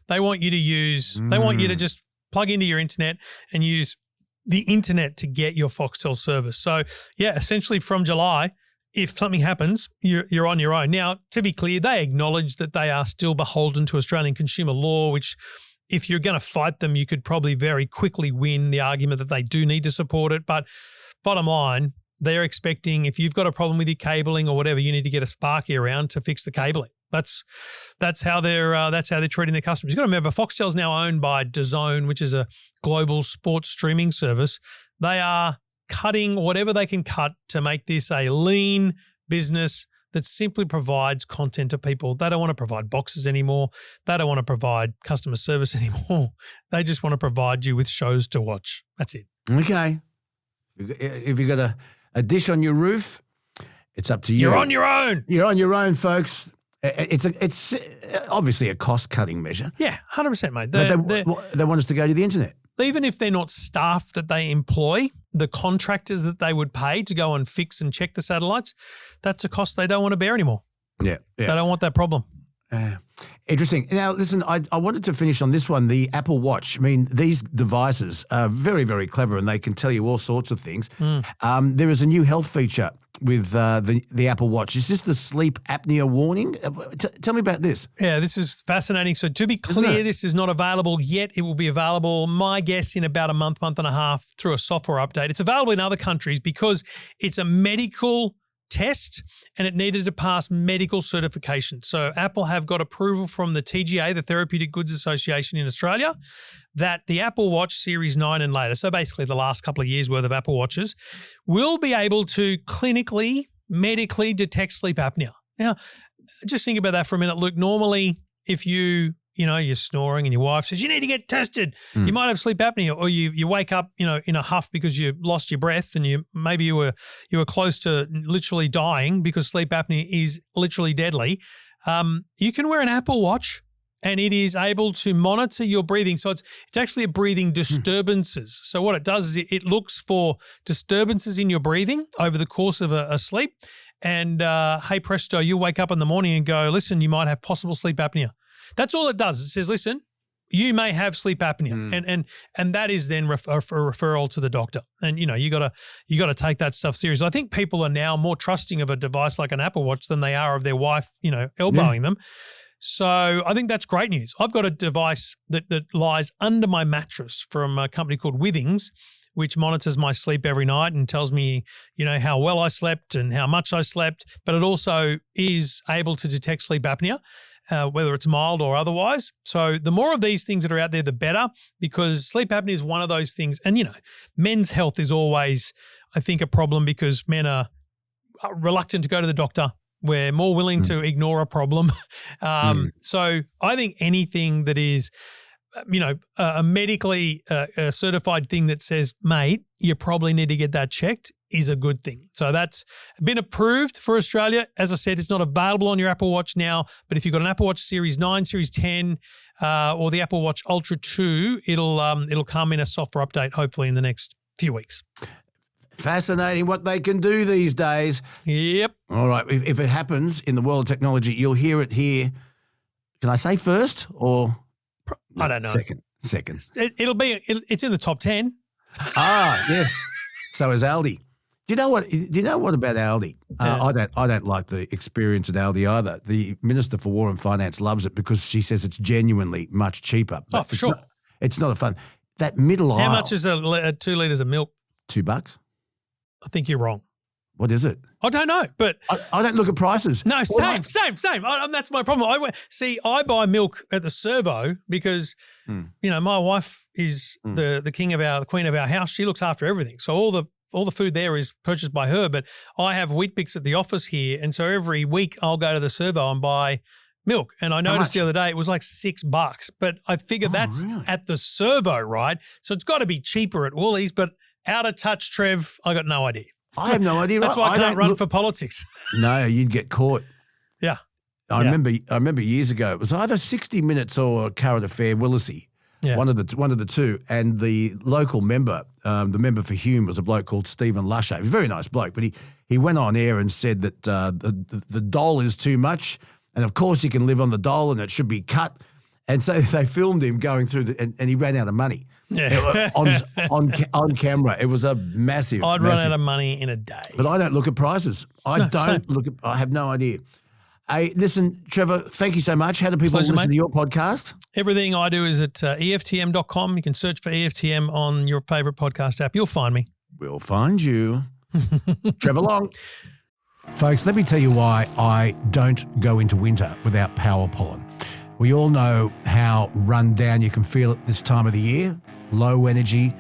They want you to just plug into your internet and use the internet to get your Foxtel service. So yeah, essentially from July, if something happens, you're on your own. Now, to be clear, they acknowledge that they are still beholden to Australian consumer law, which if you're going to fight them, you could probably very quickly win the argument that they do need to support it. But bottom line, they're expecting if you've got a problem with your cabling or whatever, you need to get a Sparky around to fix the cabling. That's how they're treating their customers. You've got to remember, Foxtel's now owned by DAZN, which is a global sports streaming service. They are cutting whatever they can cut to make this a lean business that simply provides content to people. They don't want to provide boxes anymore. They don't want to provide customer service anymore. They just want to provide you with shows to watch. That's it. Okay. If you've got a dish on your roof, it's up to you. You're on your own. You're on your own, folks. It's obviously a cost-cutting measure. Yeah, 100%, mate. They want us to go to the internet. Even if they're not staff that they employ, the contractors that they would pay to go and fix and check the satellites, that's a cost they don't want to bear anymore. Yeah. They don't want that problem. Interesting. Now, listen, I wanted to finish on this one, the Apple Watch. I mean, these devices are very, very clever and they can tell you all sorts of things. There is a new health feature with the Apple Watch. Is this the sleep apnea warning? Tell me about this. Yeah, this is fascinating. So to be clear, this is not available yet. It will be available, my guess, in about a month and a half through a software update. It's available in other countries because it's a medical test and it needed to pass medical certification. So Apple have got approval from the TGA, the Therapeutic Goods Association in Australia, that the Apple Watch Series 9 and later, so basically the last couple of years worth of Apple Watches, will be able to clinically, medically detect sleep apnea. Now, just think about that for a minute, Luke. Normally, if you're snoring and your wife says, you need to get tested, you might have sleep apnea, or you wake up, in a huff because you lost your breath and you were close to literally dying because sleep apnea is literally deadly. You can wear an Apple Watch and it is able to monitor your breathing. So it's actually a breathing disturbances. So what it does is it looks for disturbances in your breathing over the course of a sleep. And hey presto, you'll wake up in the morning and go, listen, you might have possible sleep apnea. That's all it does. It says, listen, you may have sleep apnea, and that is then a referral to the doctor. And you got to take that stuff serious. I think people are now more trusting of a device like an Apple Watch than they are of their wife, elbowing them. So I think that's great news. I've got a device that lies under my mattress from a company called Withings, which monitors my sleep every night and tells me, how well I slept and how much I slept. But it also is able to detect sleep apnea, whether it's mild or otherwise. So the more of these things that are out there, the better, because sleep apnea is one of those things. And, men's health is always, I think, a problem because men are reluctant to go to the doctor. We're more willing to ignore a problem. So I think anything that is, a medically certified thing that says, mate, you probably need to get that checked is a good thing. So that's been approved for Australia. As I said, it's not available on your Apple Watch now, but if you've got an Apple Watch Series 9, Series 10, or the Apple Watch Ultra 2, it'll come in a software update hopefully in the next few weeks. Fascinating what they can do these days. Yep. All right. If it happens in the world of technology, you'll hear it here. Can I say first or? I don't know. Second. It's in the top 10. Yes. So is Aldi. Do you know what about Aldi? I don't like the experience at Aldi either. The Minister for War and Finance loves it because she says it's genuinely much cheaper. Oh, for sure. It's not a fun. That middle aisle. How much is 2 litres of milk? $2. I think you're wrong. What is it? I don't know, but I don't look at prices. No, same. That's my problem. I buy milk at the servo because my wife is the queen of our house. She looks after everything, so all the food there is purchased by her. But I have Weet-Bix at the office here, and so every week I'll go to the servo and buy milk. And I noticed the other day it was like $6, but I figured that's really? At the servo, right? So it's got to be cheaper at Woolies, but out of touch, Trev, I got no idea. I have no idea. That's why I can't run for politics. No, you'd get caught. Yeah. I remember years ago, it was either 60 Minutes or Current Affair Willisey, one of the two. And the local member, the member for Hume, was a bloke called Stephen Lusher. He was a very nice bloke, but he went on air and said that the dole is too much, and of course you can live on the dole and it should be cut. And so they filmed him going through and he ran out of money. Yeah. on camera. It was a massive. I'd run out of money in a day. But I don't look at prices. I have no idea. Hey, listen, Trevor, thank you so much. How do people listen to your podcast? Everything I do is at EFTM.com. You can search for EFTM on your favourite podcast app. You'll find me. We'll find you. Trevor Long. Folks, let me tell you why I don't go into winter without Power Pollen. We all know how run down you can feel at this time of the year. Low energy,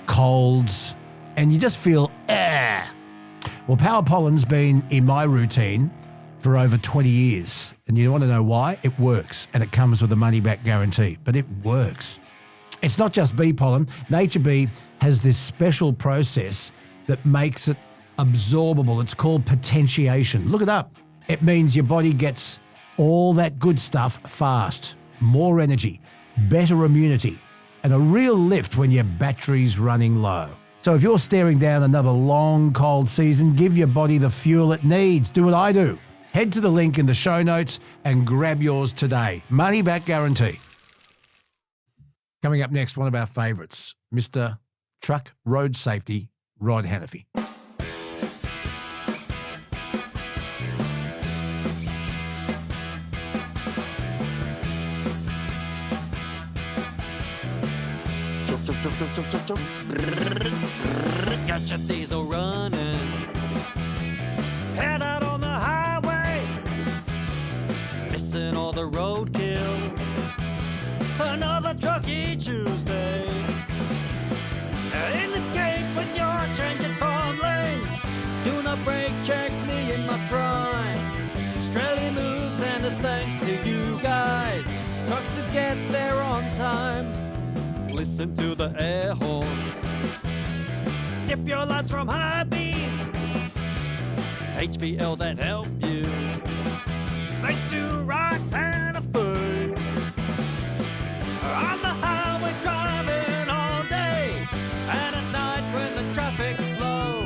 colds, and you just feel, Well, Power Pollen's been in my routine for over 20 years. And you want to know why? It works, and it comes with a money-back guarantee. But it works. It's not just bee pollen. Nature Bee has this special process that makes it absorbable. It's called potentiation. Look it up. It means your body gets all that good stuff fast, more energy, better immunity, and a real lift when your battery's running low. So if you're staring down another long, cold season, give your body the fuel it needs. Do what I do. Head to the link in the show notes and grab yours today. Money back guarantee. Coming up next, one of our favourites, Mr. Truck Road Safety, Rod Hannafy. Got your diesel running, pedal the roadkill. Another Truckee Tuesday. In the gate when you're changing from lanes. Do not brake check me in my prime. Australia moves and it's thanks to you guys. Trucks to get there on time. Listen to the air horns. Dip your lights from high beam. HPL that help you. Thanks to Rock and a Food. On the highway driving all day. And at night when the traffic's slow.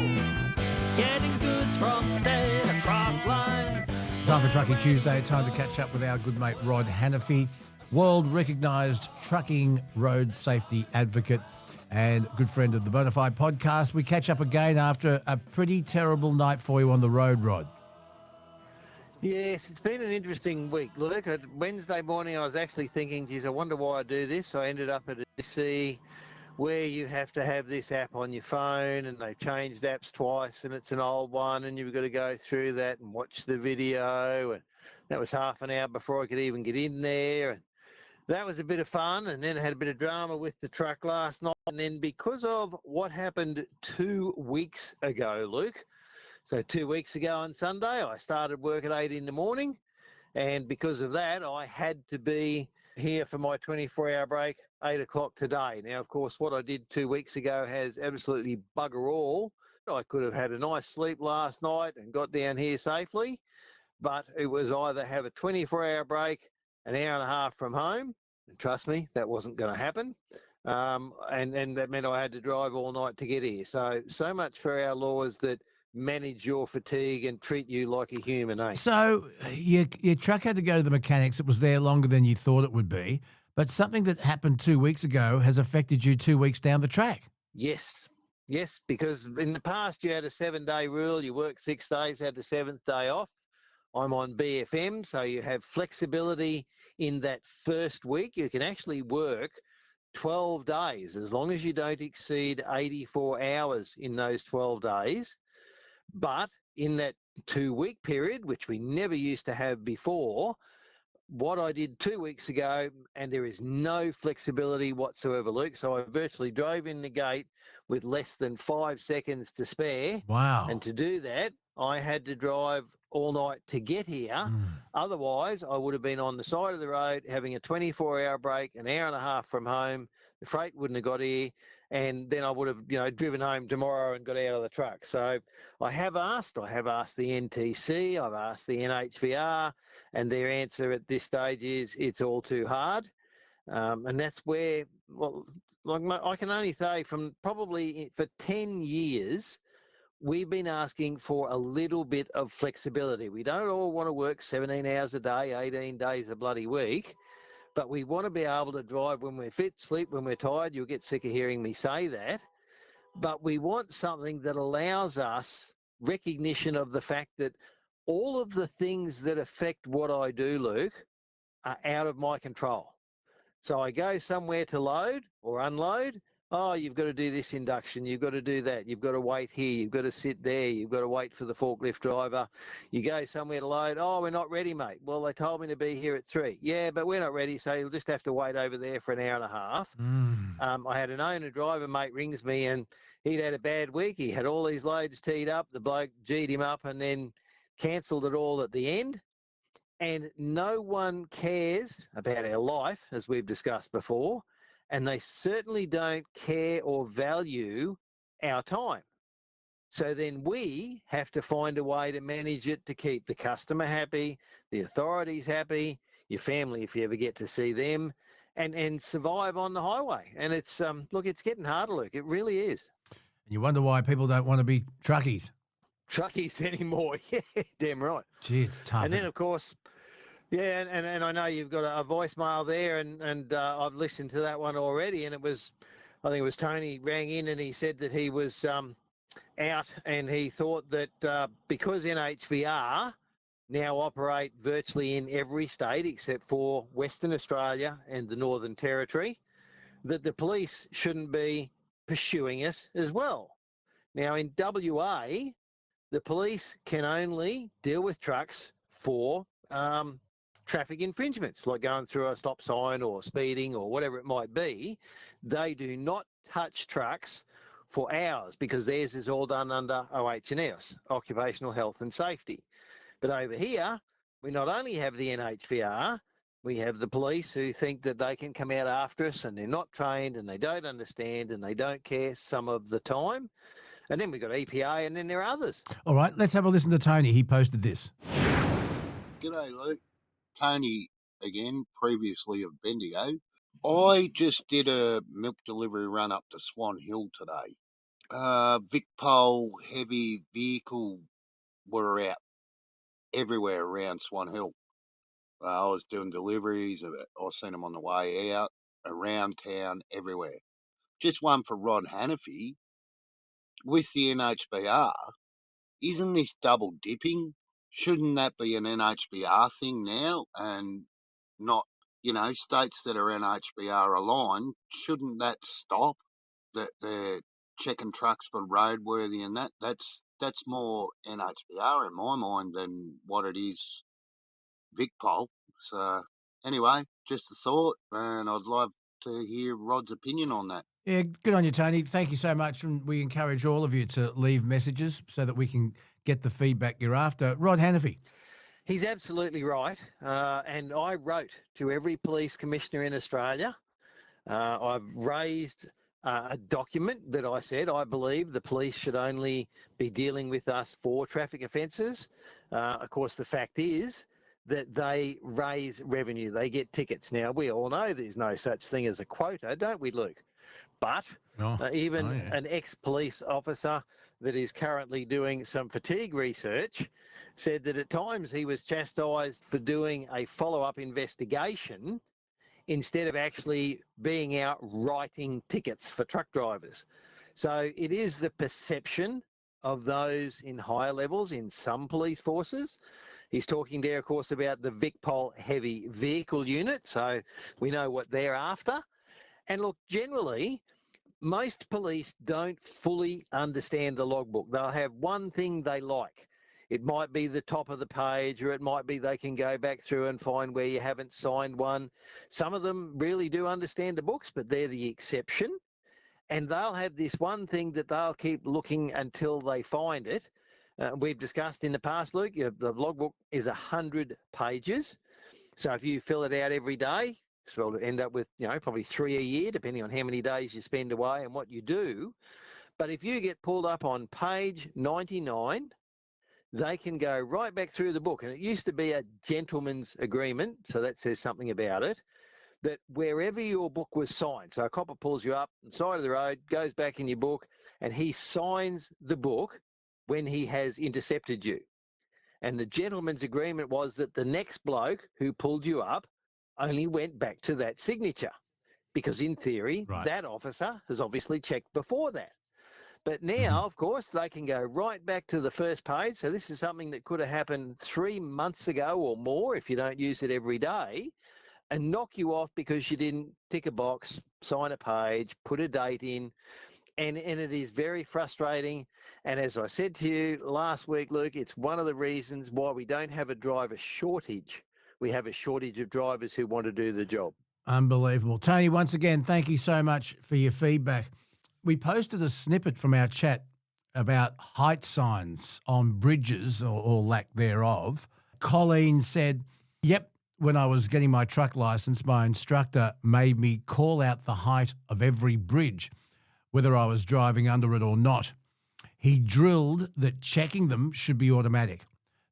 Getting goods from state across lines. Time for Truckie Tuesday. Time to catch up with our good mate Rod Hannafy, world-recognised trucking road safety advocate and good friend of the Bonafide podcast. We catch up again after a pretty terrible night for you on the road, Rod. Yes, it's been an interesting week. Look, Wednesday morning I was actually thinking, geez, I wonder why I do this. I ended up at a DC where you have to have this app on your phone, and they've changed apps twice, and it's an old one, and you've got to go through that and watch the video, and that was half an hour before I could even get in there, and that was a bit of fun. And then I had a bit of drama with the truck last night, and then because of what happened 2 weeks ago, Luke, so 2 weeks ago on Sunday, I started work at 8 in the morning, and because of that, I had to be here for my 24-hour break, 8 o'clock today. Now, of course, what I did 2 weeks ago has absolutely bugger all. I could have had a nice sleep last night and got down here safely, but it was either have a 24-hour break, an hour and a half from home, and trust me, that wasn't going to happen, and that meant I had to drive all night to get here. So much for our laws that manage your fatigue and treat you like a human, eh? So your truck had to go to the mechanics. It was there longer than you thought it would be, but something that happened 2 weeks ago has affected you 2 weeks down the track. Yes, because in the past you had a 7-day rule. You worked 6 days, had the 7th day off. I'm on BFM, so you have flexibility in that first week. You can actually work 12 days as long as you don't exceed 84 hours in those 12 days. But in that 2-week period, which we never used to have before, what I did 2 weeks ago, and there is no flexibility whatsoever, Luke. So I virtually drove in the gate with less than 5 seconds to spare. Wow. And to do that, I had to drive all night to get here. Otherwise, I would have been on the side of the road having a 24-hour break, an hour and a half from home. The freight wouldn't have got here, and then I would have, driven home tomorrow and got out of the truck. So I have asked the NTC, I've asked the NHVR, and their answer at this stage is it's all too hard. And that's where, I can only say from probably for 10 years, we've been asking for a little bit of flexibility. We don't all want to work 17 hours a day, 18 days a bloody week, but we want to be able to drive when we're fit, sleep when we're tired. You'll get sick of hearing me say that. But we want something that allows us recognition of the fact that all of the things that affect what I do, Luke, are out of my control. So I go somewhere to load or unload. Oh, you've got to do this induction. You've got to do that. You've got to wait here. You've got to sit there. You've got to wait for the forklift driver. You go somewhere to load. Oh, we're not ready, mate. Well, they told me to be here at 3. Yeah, but we're not ready, so you'll just have to wait over there for an hour and a half. I had an owner-driver mate rings me, and he'd had a bad week. He had all these loads teed up. The bloke G'd him up and then cancelled it all at the end. And no one cares about our life, as we've discussed before, and they certainly don't care or value our time. So then we have to find a way to manage it to keep the customer happy, the authorities happy, your family if you ever get to see them, and survive on the highway. And it's it's getting harder, Luke. It really is. And you wonder why people don't want to be truckies. Truckies anymore. Yeah, damn right. Gee, it's tough. And then, of course, yeah, and I know you've got a voicemail there, and I've listened to that one already, and I think it was Tony rang in and he said that he was out, and he thought that because NHVR now operate virtually in every state except for Western Australia and the Northern Territory, that the police shouldn't be pursuing us as well. Now, in WA, the police can only deal with trucks for traffic infringements, like going through a stop sign or speeding or whatever it might be. They do not touch trucks for hours because theirs is all done under OH&S, Occupational Health and Safety. But over here, we not only have the NHVR, we have the police who think that they can come out after us, and they're not trained and they don't understand and they don't care some of the time. And then we've got EPA, and then there are others. All right, let's have a listen to Tony. He posted this. G'day, Luke. Tony again, previously of Bendigo. I just did a milk delivery run up to Swan Hill today. Vicpol heavy vehicle were out everywhere around Swan Hill. I was doing deliveries. I seen them on the way out, around town, everywhere. Just one for Rod Hannafy. With the NHBR, isn't this double dipping? Shouldn't that be an NHBR thing now and not, states that are NHBR aligned? Shouldn't that stop? That they're checking trucks for roadworthy and that's more NHBR in my mind than what it is Vicpol. So anyway, just a thought, and I'd love to hear Rod's opinion on that. Yeah, good on you, Tony. Thank you so much. And we encourage all of you to leave messages so that we can get the feedback you're after. Rod Hannafy. He's absolutely right. And I wrote to every police commissioner in Australia. I've raised a document that I said I believe the police should only be dealing with us for traffic offences. Of course, the fact is that they raise revenue. They get tickets. Now, we all know there's no such thing as a quota, don't we, Luke? But an ex-police officer that is currently doing some fatigue research said that at times he was chastised for doing a follow-up investigation instead of actually being out writing tickets for truck drivers. So it is the perception of those in higher levels in some police forces. He's talking there, of course, about the Vicpol heavy vehicle unit, so we know what they're after. And look, generally, most police don't fully understand the logbook. They'll have one thing they like. It might be the top of the page, or it might be they can go back through and find where you haven't signed one. Some of them really do understand the books, but they're the exception. And they'll have this one thing that they'll keep looking until they find it. We've discussed in the past, Luke, the logbook is 100 pages. So if you fill it out every day, you'll end up with, probably 3 a year, depending on how many days you spend away and what you do. But if you get pulled up on page 99, they can go right back through the book. And it used to be a gentleman's agreement, so that says something about it, that wherever your book was signed, so a copper pulls you up on the side of the road, goes back in your book, and he signs the book when he has intercepted you. And the gentleman's agreement was that the next bloke who pulled you up only went back to that signature, because in theory, that officer has obviously checked before that. But now, of course, they can go right back to the first page. So this is something that could have happened 3 months ago or more if you don't use it every day, and knock you off because you didn't tick a box, sign a page, put a date in. And it is very frustrating. And as I said to you last week, Luke, it's one of the reasons why we don't have a driver shortage. We have a shortage of drivers who want to do the job. Unbelievable. Tony, once again, thank you so much for your feedback. We posted a snippet from our chat about height signs on bridges or lack thereof. Colleen said, yep, when I was getting my truck license, my instructor made me call out the height of every bridge, whether I was driving under it or not. He drilled that checking them should be automatic.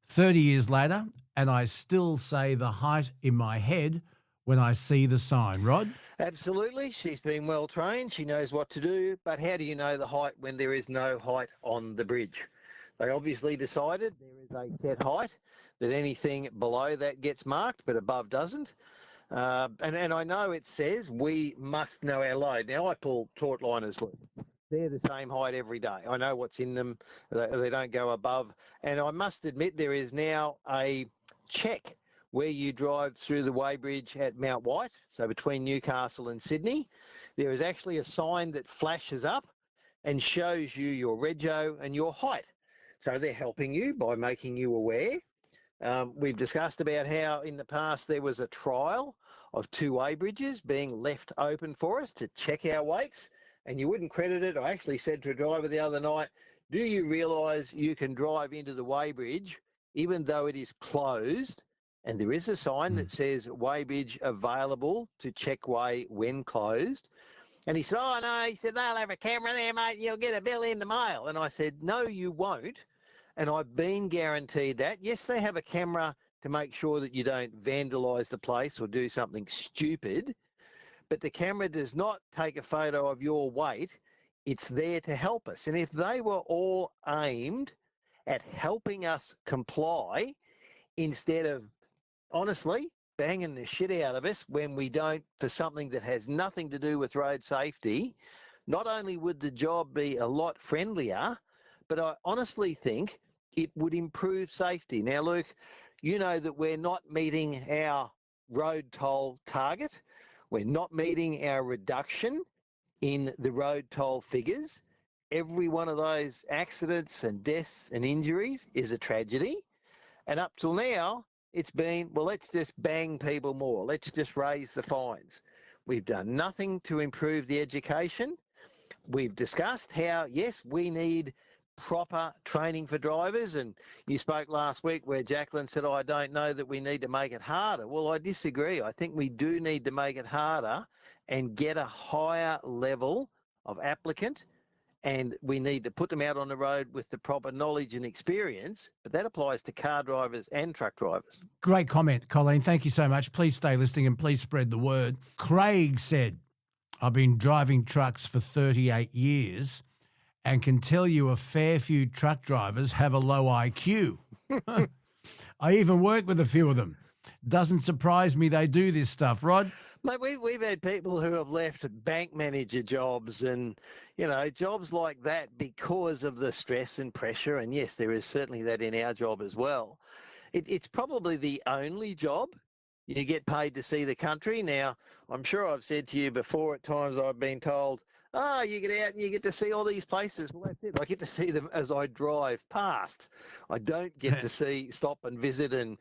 30 years later, and I still say the height in my head when I see the sign. Rod? Absolutely. She's been well trained. She knows what to do. But how do you know the height when there is no height on the bridge? They obviously decided there is a set height, that anything below that gets marked, but above doesn't. And I know it says we must know our load. Now, I pull taut liners, Luke. They're the same height every day. I know what's in them. They don't go above. And I must admit there is now a check where you drive through the weighbridge at Mount White, so between Newcastle and Sydney. There is actually a sign that flashes up and shows you your rego and your height. So they're helping you by making you aware. We've discussed about how in the past there was a trial of two-way bridges being left open for us to check our weights, and you wouldn't credit it. I actually said to a driver the other night, do you realise you can drive into the weighbridge even though it is closed, and there is a sign that says weighbridge available to check weigh when closed? And he said, oh, no, he said, they'll have a camera there, mate, you'll get a bill in the mail. And I said, no, you won't. And I've been guaranteed that. Yes, they have a camera to make sure that you don't vandalise the place or do something stupid, but the camera does not take a photo of your weight. It's there to help us. And if they were all aimed at helping us comply instead of, honestly, banging the shit out of us when we don't for something that has nothing to do with road safety, not only would the job be a lot friendlier, but I honestly think it would improve safety. Now, Luke, you know that we're not meeting our road toll target. We're not meeting our reduction in the road toll figures. Every one of those accidents and deaths and injuries is a tragedy. And up till now, it's been, well, let's just bang people more. Let's just raise the fines. We've done nothing to improve the education. We've discussed how, yes, we need proper training for drivers. And you spoke last week where Jacqueline said, oh, I don't know that we need to make it harder. Well, I disagree. I think we do need to make it harder and get a higher level of applicant, and we need to put them out on the road with the proper knowledge and experience, but that applies to car drivers and truck drivers. Great comment, Colleen. Thank you so much. Please stay listening and please spread the word. Craig said, I've been driving trucks for 38 years and can tell you a fair few truck drivers have a low IQ. I even work with a few of them. Doesn't surprise me they do this stuff. Rod? Mate, we've had people who have left bank manager jobs and, jobs like that because of the stress and pressure. And yes, there is certainly that in our job as well. It's probably the only job you get paid to see the country. Now, I'm sure I've said to you before at times I've been told, you get out and you get to see all these places. Well, that's it. I get to see them as I drive past. I don't get to stop and visit and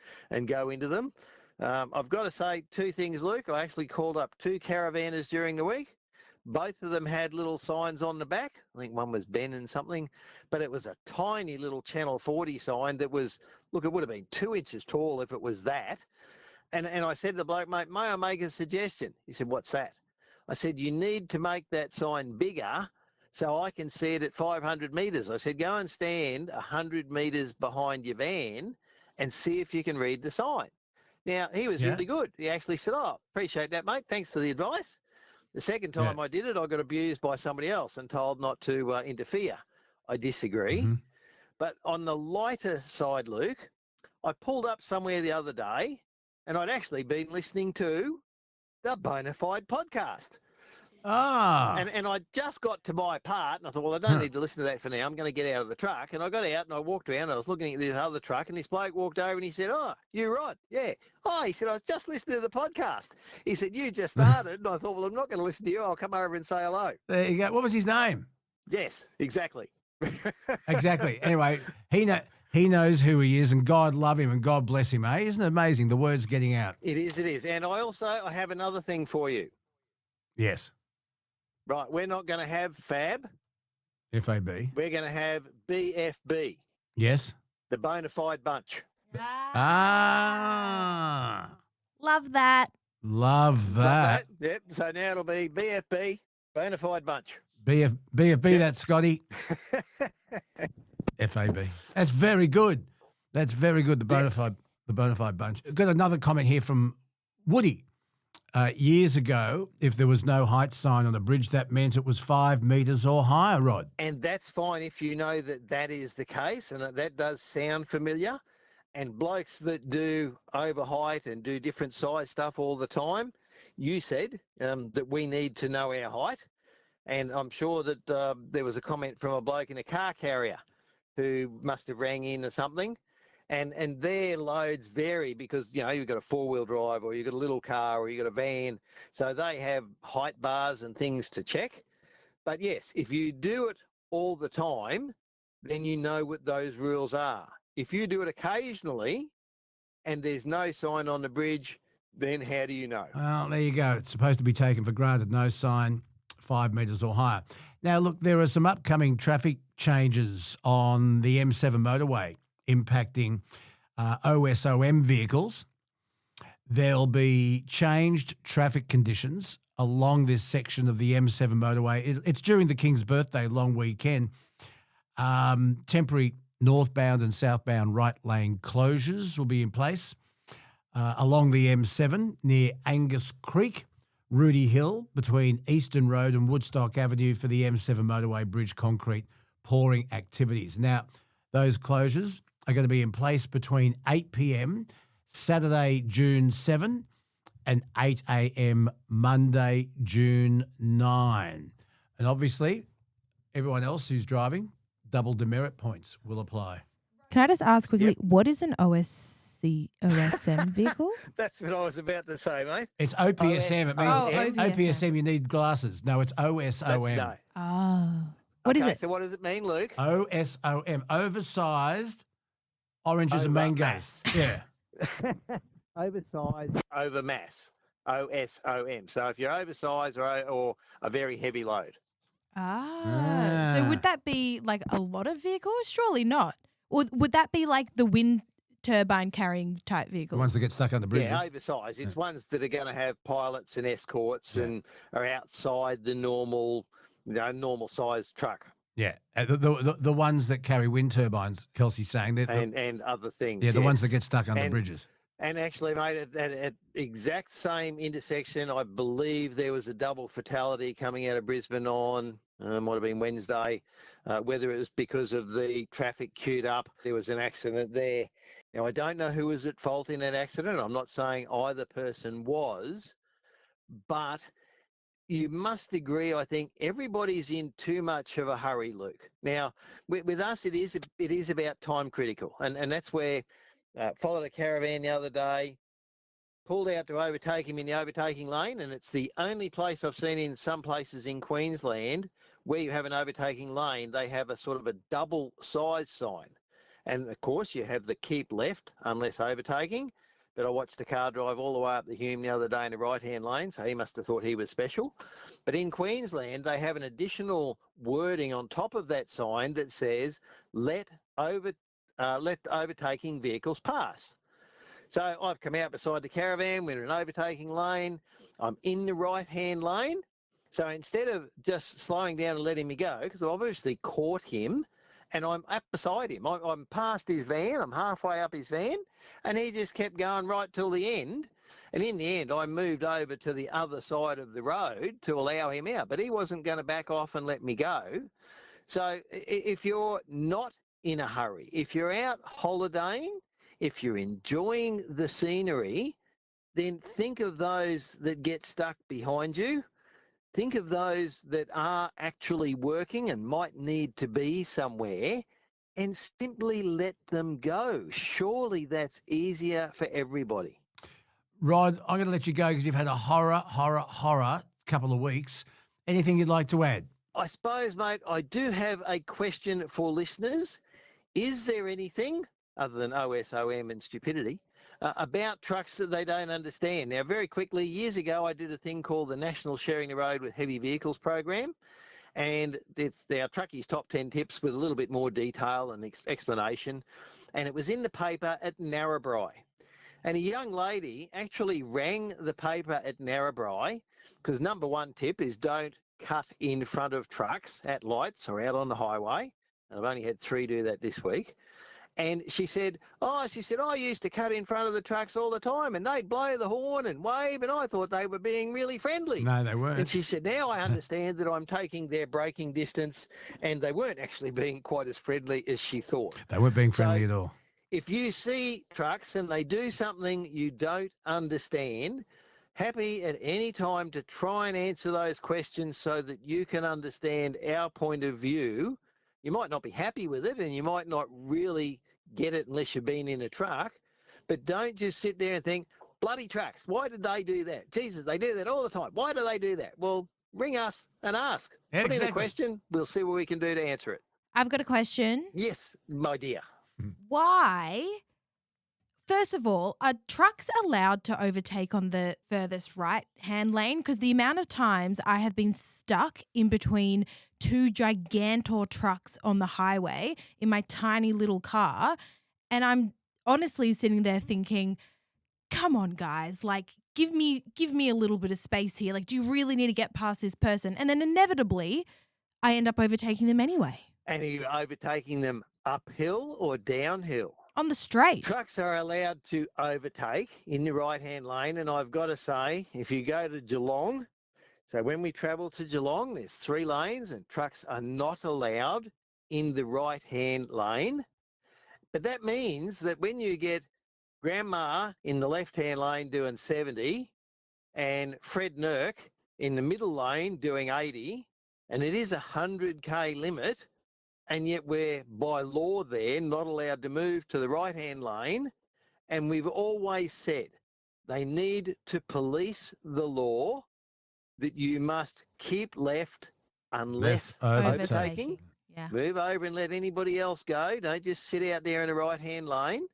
go into them. I've got to say two things, Luke. I actually called up two caravanners during the week. Both of them had little signs on the back. I think one was Ben and something, but it was a tiny little Channel 40 sign that was, look, it would have been 2 inches tall if it was that. And I said to the bloke, mate, may I make a suggestion? He said, what's that? I said, you need to make that sign bigger so I can see it at 500 metres. I said, go and stand 100 metres behind your van and see if you can read the sign. Now, he was really good. He actually said, oh, appreciate that, mate. Thanks for the advice. The second time I did it, I got abused by somebody else and told not to interfere. I disagree. Mm-hmm. But on the lighter side, Luke, I pulled up somewhere the other day and I'd actually been listening to the Bonafide podcast. And I just got to my part and I thought, well, I don't need to listen to that for now. I'm going to get out of the truck. And I got out and I walked around and I was looking at this other truck and this bloke walked over and he said, oh, you Rod? Yeah. Oh, he said, I was just listening to the podcast. He said, you just started. And I thought, well, I'm not going to listen to you. I'll come over and say hello. There you go. What was his name? Yes, exactly. Exactly. Anyway, he knows who he is and God love him and God bless him, eh? Isn't it amazing? The word's getting out. It is. And I have another thing for you. Yes. Right, we're not going to have FAB. FAB. We're going to have BFB. Yes. The Bonafide Bunch. Love that. Love that. Yep, so now it'll be BFB, Bonafide Bunch. BFB, that's Scotty. FAB. That's very good. That's very good, the Bonafide Bunch. Got another comment here from Woody. Years ago, if there was no height sign on the bridge, that meant it was 5 metres or higher, Rod. And that's fine if you know that that is the case, and that does sound familiar. And blokes that do over height and do different size stuff all the time, you said that we need to know our height. And I'm sure that there was a comment from a bloke in a car carrier who must have rang in or something. And their loads vary because, you've got a four-wheel drive or you've got a little car or you've got a van. So they have height bars and things to check. But yes, if you do it all the time, then you know what those rules are. If you do it occasionally, and there's no sign on the bridge, then how do you know? Well, there you go. It's supposed to be taken for granted. No sign, 5 metres or higher. Now, look, there are some upcoming traffic changes on the M7 motorway impacting OSOM vehicles. There'll be changed traffic conditions along this section of the M7 motorway. It's during the King's birthday long weekend. Temporary northbound and southbound right lane closures will be in place along the M7 near Angus Creek, Rudy Hill between Eastern Road and Woodstock Avenue for the M7 motorway bridge concrete pouring activities. Now, those closures are going to be in place between 8 p.m. Saturday, June 7 and 8 a.m. Monday, June 9. And obviously, everyone else who's driving, double demerit points will apply. Can I just ask quickly, what is an OSM vehicle? That's what I was about to say, mate. It's OPSM. It means OPSM. OPSM, you need glasses. No, it's OSOM. No. Oh. What is it? So what does it mean, Luke? OSOM, oversized oranges and mangoes. Yeah. Oversized over mass. OSOM. So if you're oversized or a very heavy load. So would that be like a lot of vehicles? Surely not. Or would that be like the wind turbine carrying type vehicles? The ones that get stuck on the bridges. Yeah, oversized. It's ones that are going to have pilots and escorts and are outside the normal size truck. Yeah, the ones that carry wind turbines, Kelsey's saying. And other things. Yeah, the yes. ones that get stuck on the bridges. And actually, mate, at exact same intersection, I believe there was a double fatality coming out of Brisbane on, might have been Wednesday, whether it was because of the traffic queued up. There was an accident there. Now, I don't know who was at fault in that accident. I'm not saying either person was, but you must agree, I think, everybody's in too much of a hurry, Luke. Now, with us, it is about time critical, and that's where followed a caravan the other day, pulled out to overtake him in the overtaking lane, and it's the only place I've seen in some places in Queensland where you have an overtaking lane, they have a sort of a double size sign. And, of course, you have the keep left unless overtaking. But I watched the car drive all the way up the Hume the other day in the right-hand lane, so he must have thought he was special. But in Queensland, they have an additional wording on top of that sign that says, let overtaking vehicles pass. So I've come out beside the caravan, we're in an overtaking lane, I'm in the right-hand lane. So instead of just slowing down and letting me go, because I've obviously caught him, and I'm up beside him. I'm past his van, I'm halfway up his van, and he just kept going right till the end. And in the end, I moved over to the other side of the road to allow him out, but he wasn't going to back off and let me go. So if you're not in a hurry, if you're out holidaying, if you're enjoying the scenery, then think of those that get stuck behind you. Think of those that are actually working and might need to be somewhere, and simply let them go. Surely that's easier for everybody. Rod, I'm going to let you go because you've had a horror couple of weeks. Anything you'd like to add? I suppose, mate, I do have a question for listeners. Is there anything, other than OSOM and stupidity, about trucks that they don't understand? Now, very quickly, years ago, I did a thing called the National Sharing the Road with Heavy Vehicles program, and it's our Truckies Top 10 Tips with a little bit more detail and explanation, and it was in the paper at Narrabri. And a young lady actually rang the paper at Narrabri, because number one tip is don't cut in front of trucks at lights or out on the highway. And I've only had 3 do that this week. And she said, I used to cut in front of the trucks all the time, and they'd blow the horn and wave, and I thought they were being really friendly. No, they weren't. And she said, now I understand that I'm taking their braking distance, and they weren't actually being quite as friendly as she thought. They weren't being friendly at all. If you see trucks and they do something you don't understand, happy at any time to try and answer those questions so that you can understand our point of view. You might not be happy with it, and you might not really get it unless you've been in a truck, but don't just sit there and think, bloody trucks, why did they do that? Jesus, they do that all the time. Why do they do that? Well, ring us and ask. Yeah, Put exactly. in a question, we'll see what we can do to answer it. I've got a question. Yes, my dear. Why First of all, are trucks allowed to overtake on the furthest right-hand lane? Because the amount of times I have been stuck in between two gigantor trucks on the highway in my tiny little car, and I'm honestly sitting there thinking, come on, guys, like give me a little bit of space here. Like, do you really need to get past this person? And then inevitably, I end up overtaking them anyway. And are you overtaking them uphill or downhill? On the straight. Trucks are allowed to overtake in the right-hand lane, and I've got to say, if you go to Geelong, so when we travel to Geelong, there's 3 lanes and trucks are not allowed in the right-hand lane. But that means that when you get Grandma in the left-hand lane doing 70 and Fred Nurk in the middle lane doing 80, and it is a 100k limit, and yet we're by law there not allowed to move to the right-hand lane, and we've always said they need to police the law that you must keep left unless overtaking. Yeah. Move over and let anybody else go. Don't just sit out there in the right-hand lane.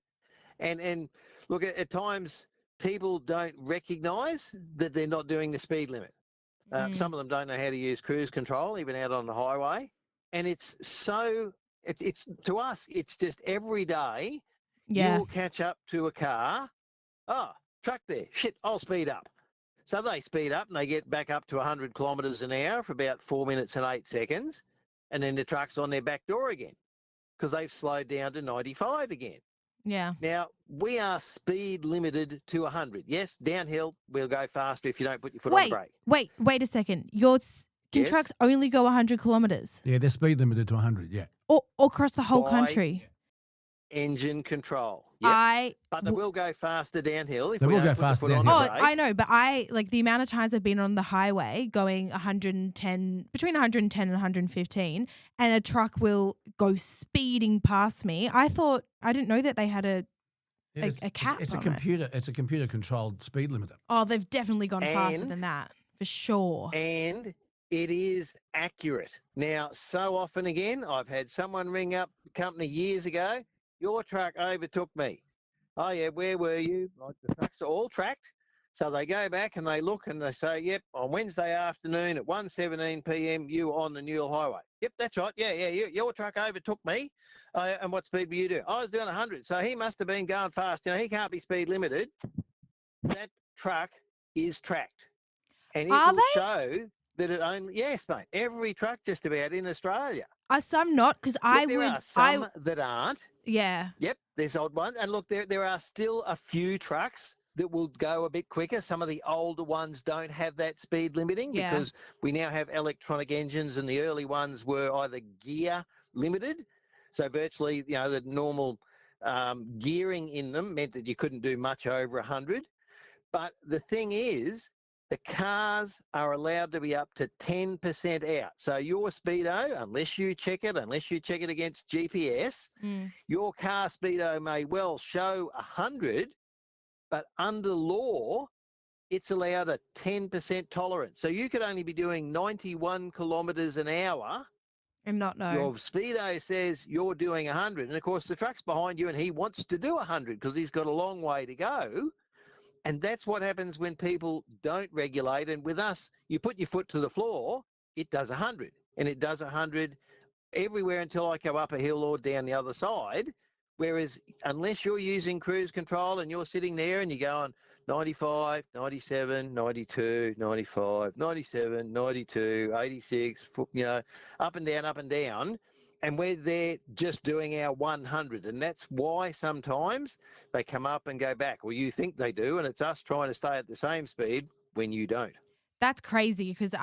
And look, at times people don't recognise that they're not doing the speed limit. Some of them don't know how to use cruise control, even out on the highway. And it's to us, it's just every day you'll catch up to a car. Oh, truck there. Shit, I'll speed up. So they speed up and they get back up to 100 kilometres an hour for about 4 minutes and 8 seconds. And then the truck's on their back door again because they've slowed down to 95 again. Yeah. Now, we are speed limited to 100. Yes, downhill, we'll go faster if you don't put your foot on the brake. Wait a second. Can trucks only go 100 kilometres? Yeah, they're speed limited to 100, yeah. Or across the whole country? Engine control. Yep. But they will go faster downhill if they we will don't go put faster the foot on downhill. the brake. I know, but the amount of times I've been on the highway going 110, between 110 and 115, and a truck will go speeding past me. I didn't know that they had a cap. It's a on computer. It's a computer controlled speed limiter. Oh, they've definitely gone faster than that for sure. And it is accurate. Now, so often again, I've had someone ring up the company years ago. Your truck overtook me. Oh, yeah, where were you? Like the trucks are all tracked. So they go back and they look and they say, yep, on Wednesday afternoon at 1:17 p.m, you were on the Newell Highway. Yep, that's right. Yeah, your truck overtook me. And what speed were you doing? I was doing 100. So he must have been going fast. He can't be speed limited. That truck is tracked. And it will show that it only, yes, mate, every truck just about in Australia. Are some not? Because there are some that aren't. Yeah. Yep, there's odd ones. And look, there are still a few trucks that will go a bit quicker. Some of the older ones don't have that speed limiting because we now have electronic engines, and the early ones were either gear limited. So virtually, the normal gearing in them meant that you couldn't do much over 100. But the thing is, the cars are allowed to be up to 10% out. So your speedo, unless you check it against GPS, your car speedo may well show 100, but under law, it's allowed a 10% tolerance. So you could only be doing 91 kilometres an hour. And not know. Your speedo says you're doing 100. And of course, the truck's behind you and he wants to do 100 because he's got a long way to go. And that's what happens when people don't regulate. And with us, you put your foot to the floor, it does 100. And it does 100 everywhere until I go up a hill or down the other side. Whereas unless you're using cruise control and you're sitting there and you're going 95, 97, 92, 95, 97, 92, 86, up and down, and we're there just doing our 100. And that's why sometimes they come up and go back. Well, you think they do, and it's us trying to stay at the same speed when you don't. That's crazy because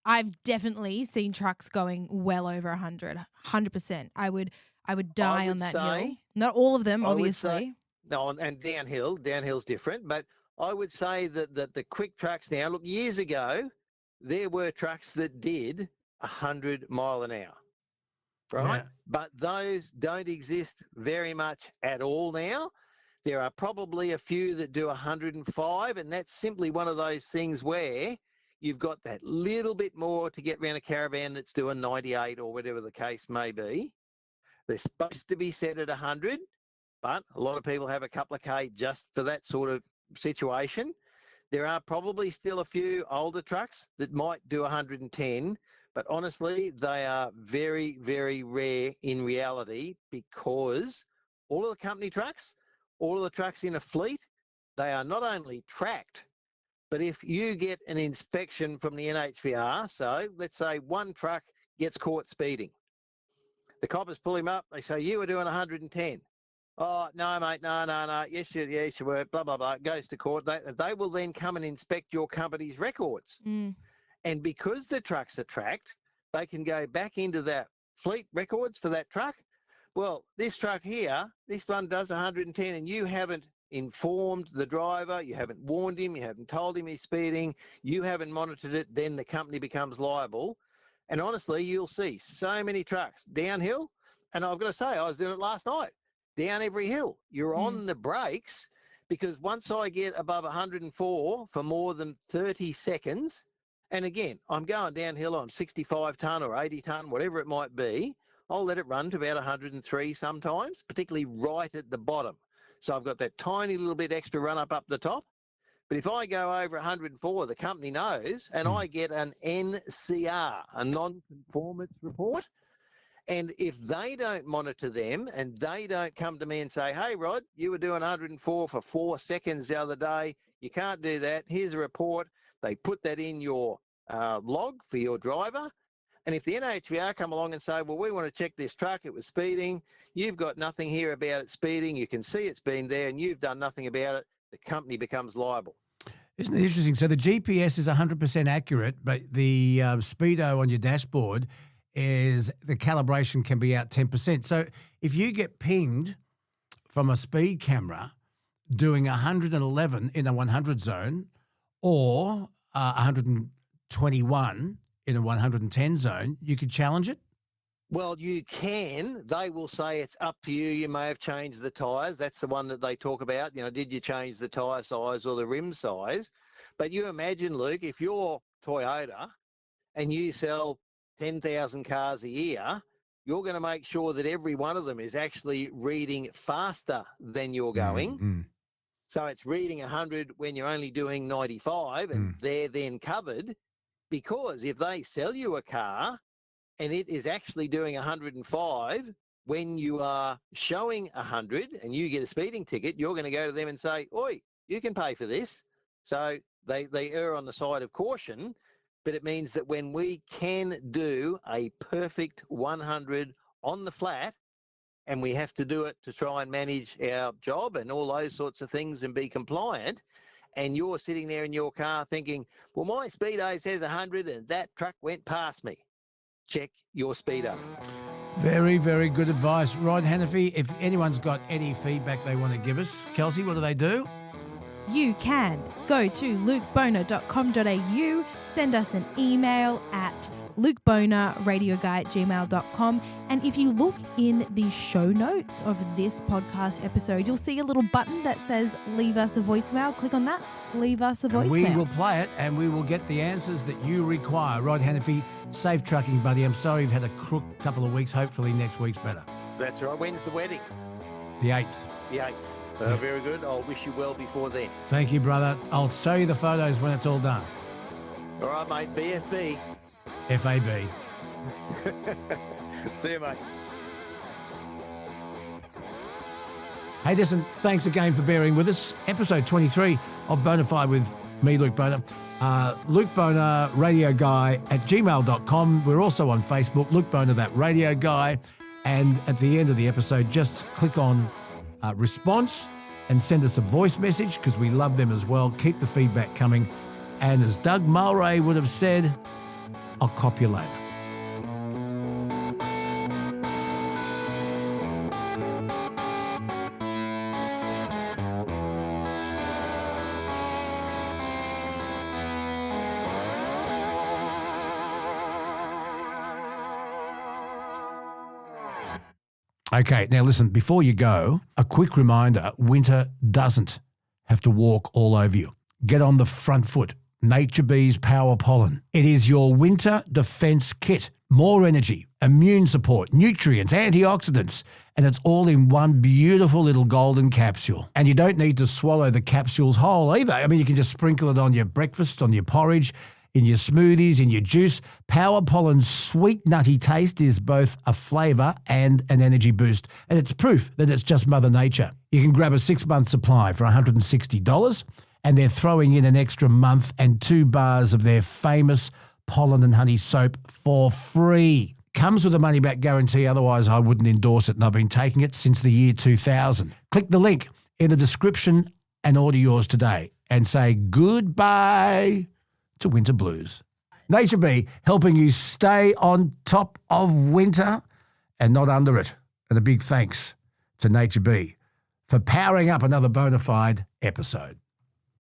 I've definitely seen trucks going well over 100, 100%. I would die on that hill. Not all of them, obviously. No, and downhill's different. But I would say that the quick trucks now, look, years ago, there were trucks that did 100 mile an hour. Right? Yeah. But those don't exist very much at all now. There are probably a few that do 105, and that's simply one of those things where you've got that little bit more to get around a caravan that's doing 98 or whatever the case may be. They're supposed to be set at 100, but a lot of people have a couple of K just for that sort of situation. There are probably still a few older trucks that might do 110, but honestly, they are very, very rare in reality because all of the company trucks, all of the trucks in a fleet, they are not only tracked, but if you get an inspection from the NHVR, so let's say one truck gets caught speeding. The coppers pull him up, they say, you were doing 110. Oh, no, mate, no. Yes, you were, blah, blah, blah. It goes to court. They will then come and inspect your company's records. And because the trucks are tracked, they can go back into that fleet records for that truck. Well, this truck here, this one does 110 and you haven't informed the driver, you haven't warned him, you haven't told him he's speeding, you haven't monitored it, then the company becomes liable. And honestly, you'll see so many trucks downhill. And I've got to say, I was doing it last night. Down every hill. You're on the brakes because once I get above 104 for more than 30 seconds, and again, I'm going downhill on 65 tonne or 80 tonne, whatever it might be, I'll let it run to about 103 sometimes, particularly right at the bottom. So I've got that tiny little bit extra run up the top. But if I go over 104, the company knows, and I get an NCR, a non-conformance report. And if they don't monitor them and they don't come to me and say, hey, Rod, you were doing 104 for 4 seconds the other day. You can't do that. Here's a report. They put that in your log for your driver. And if the NHVR come along and say, well, we want to check this truck, it was speeding. You've got nothing here about it speeding. You can see it's been there and you've done nothing about it. The company becomes liable. Isn't it interesting? So the GPS is 100% accurate, but the speedo on your dashboard is the calibration can be out 10%. So if you get pinged from a speed camera doing 111 in a 100 zone or 121 in a 110 zone, you could challenge it? Well, you can. They will say it's up to you. You may have changed the tyres. That's the one that they talk about. You know, did you change the tyre size or the rim size? But you imagine, Luke, if you're Toyota and you sell 10,000 cars a year, you're going to make sure that every one of them is actually reading faster than you're going. So it's reading 100 when you're only doing 95 and they're then covered, because if they sell you a car and it is actually doing 105 when you are showing 100 and you get a speeding ticket, you're going to go to them and say, oi, you can pay for this. So they err on the side of caution. But it means that when we can do a perfect 100 on the flat, and we have to do it to try and manage our job and all those sorts of things and be compliant, and you're sitting there in your car thinking, well, my speedo says 100 and that truck went past me. Check your speedo. Very, very good advice. Rod Hannafy, if anyone's got any feedback they want to give us, Kelsey, what do they do? You can go to lukeboner.com.au, send us an email at lukebonerradioguy@gmail.com. And if you look in the show notes of this podcast episode, you'll see a little button that says leave us a voicemail. Click on that, leave us a voicemail. We will play it and we will get the answers that you require. Rod Hannafy, safe trucking, buddy. I'm sorry you've had a crook couple of weeks. Hopefully next week's better. That's right. When's the wedding? The 8th. The 8th. Very good. I'll wish you well before then. Thank you, brother. I'll show you the photos when it's all done. All right, mate. BFB. FAB. See you, mate. Hey, listen, thanks again for bearing with us. Episode 23 of Bonafide with me, Luke Boner. Luke Boner, radio guy @gmail.com. We're also on Facebook, Luke Boner, that radio guy. And at the end of the episode, just click on response and send us a voice message because we love them as well. Keep the feedback coming. And as Doug Mulray would have said, I'll cop you later. Okay, now listen, before you go, a quick reminder, winter doesn't have to walk all over you. Get on the front foot Nature Bee's Power Pollen. It is your winter defense kit. More energy, immune support, nutrients, antioxidants, and it's all in one beautiful little golden capsule. And you don't need to swallow the capsules whole either. I mean, you can just sprinkle it on your breakfast, on your porridge, in your smoothies, in your juice. Power Pollen's sweet, nutty taste is both a flavour and an energy boost. And it's proof that it's just Mother Nature. You can grab a 6-month supply for $160, and they're throwing in an extra month and 2 bars of their famous pollen and honey soap for free. Comes with a money-back guarantee, otherwise I wouldn't endorse it, and I've been taking it since the year 2000. Click the link in the description and order yours today and say goodbye to winter blues. Nature Bee, helping you stay on top of winter and not under it. And a big thanks to Nature Bee for powering up another Bonafide episode.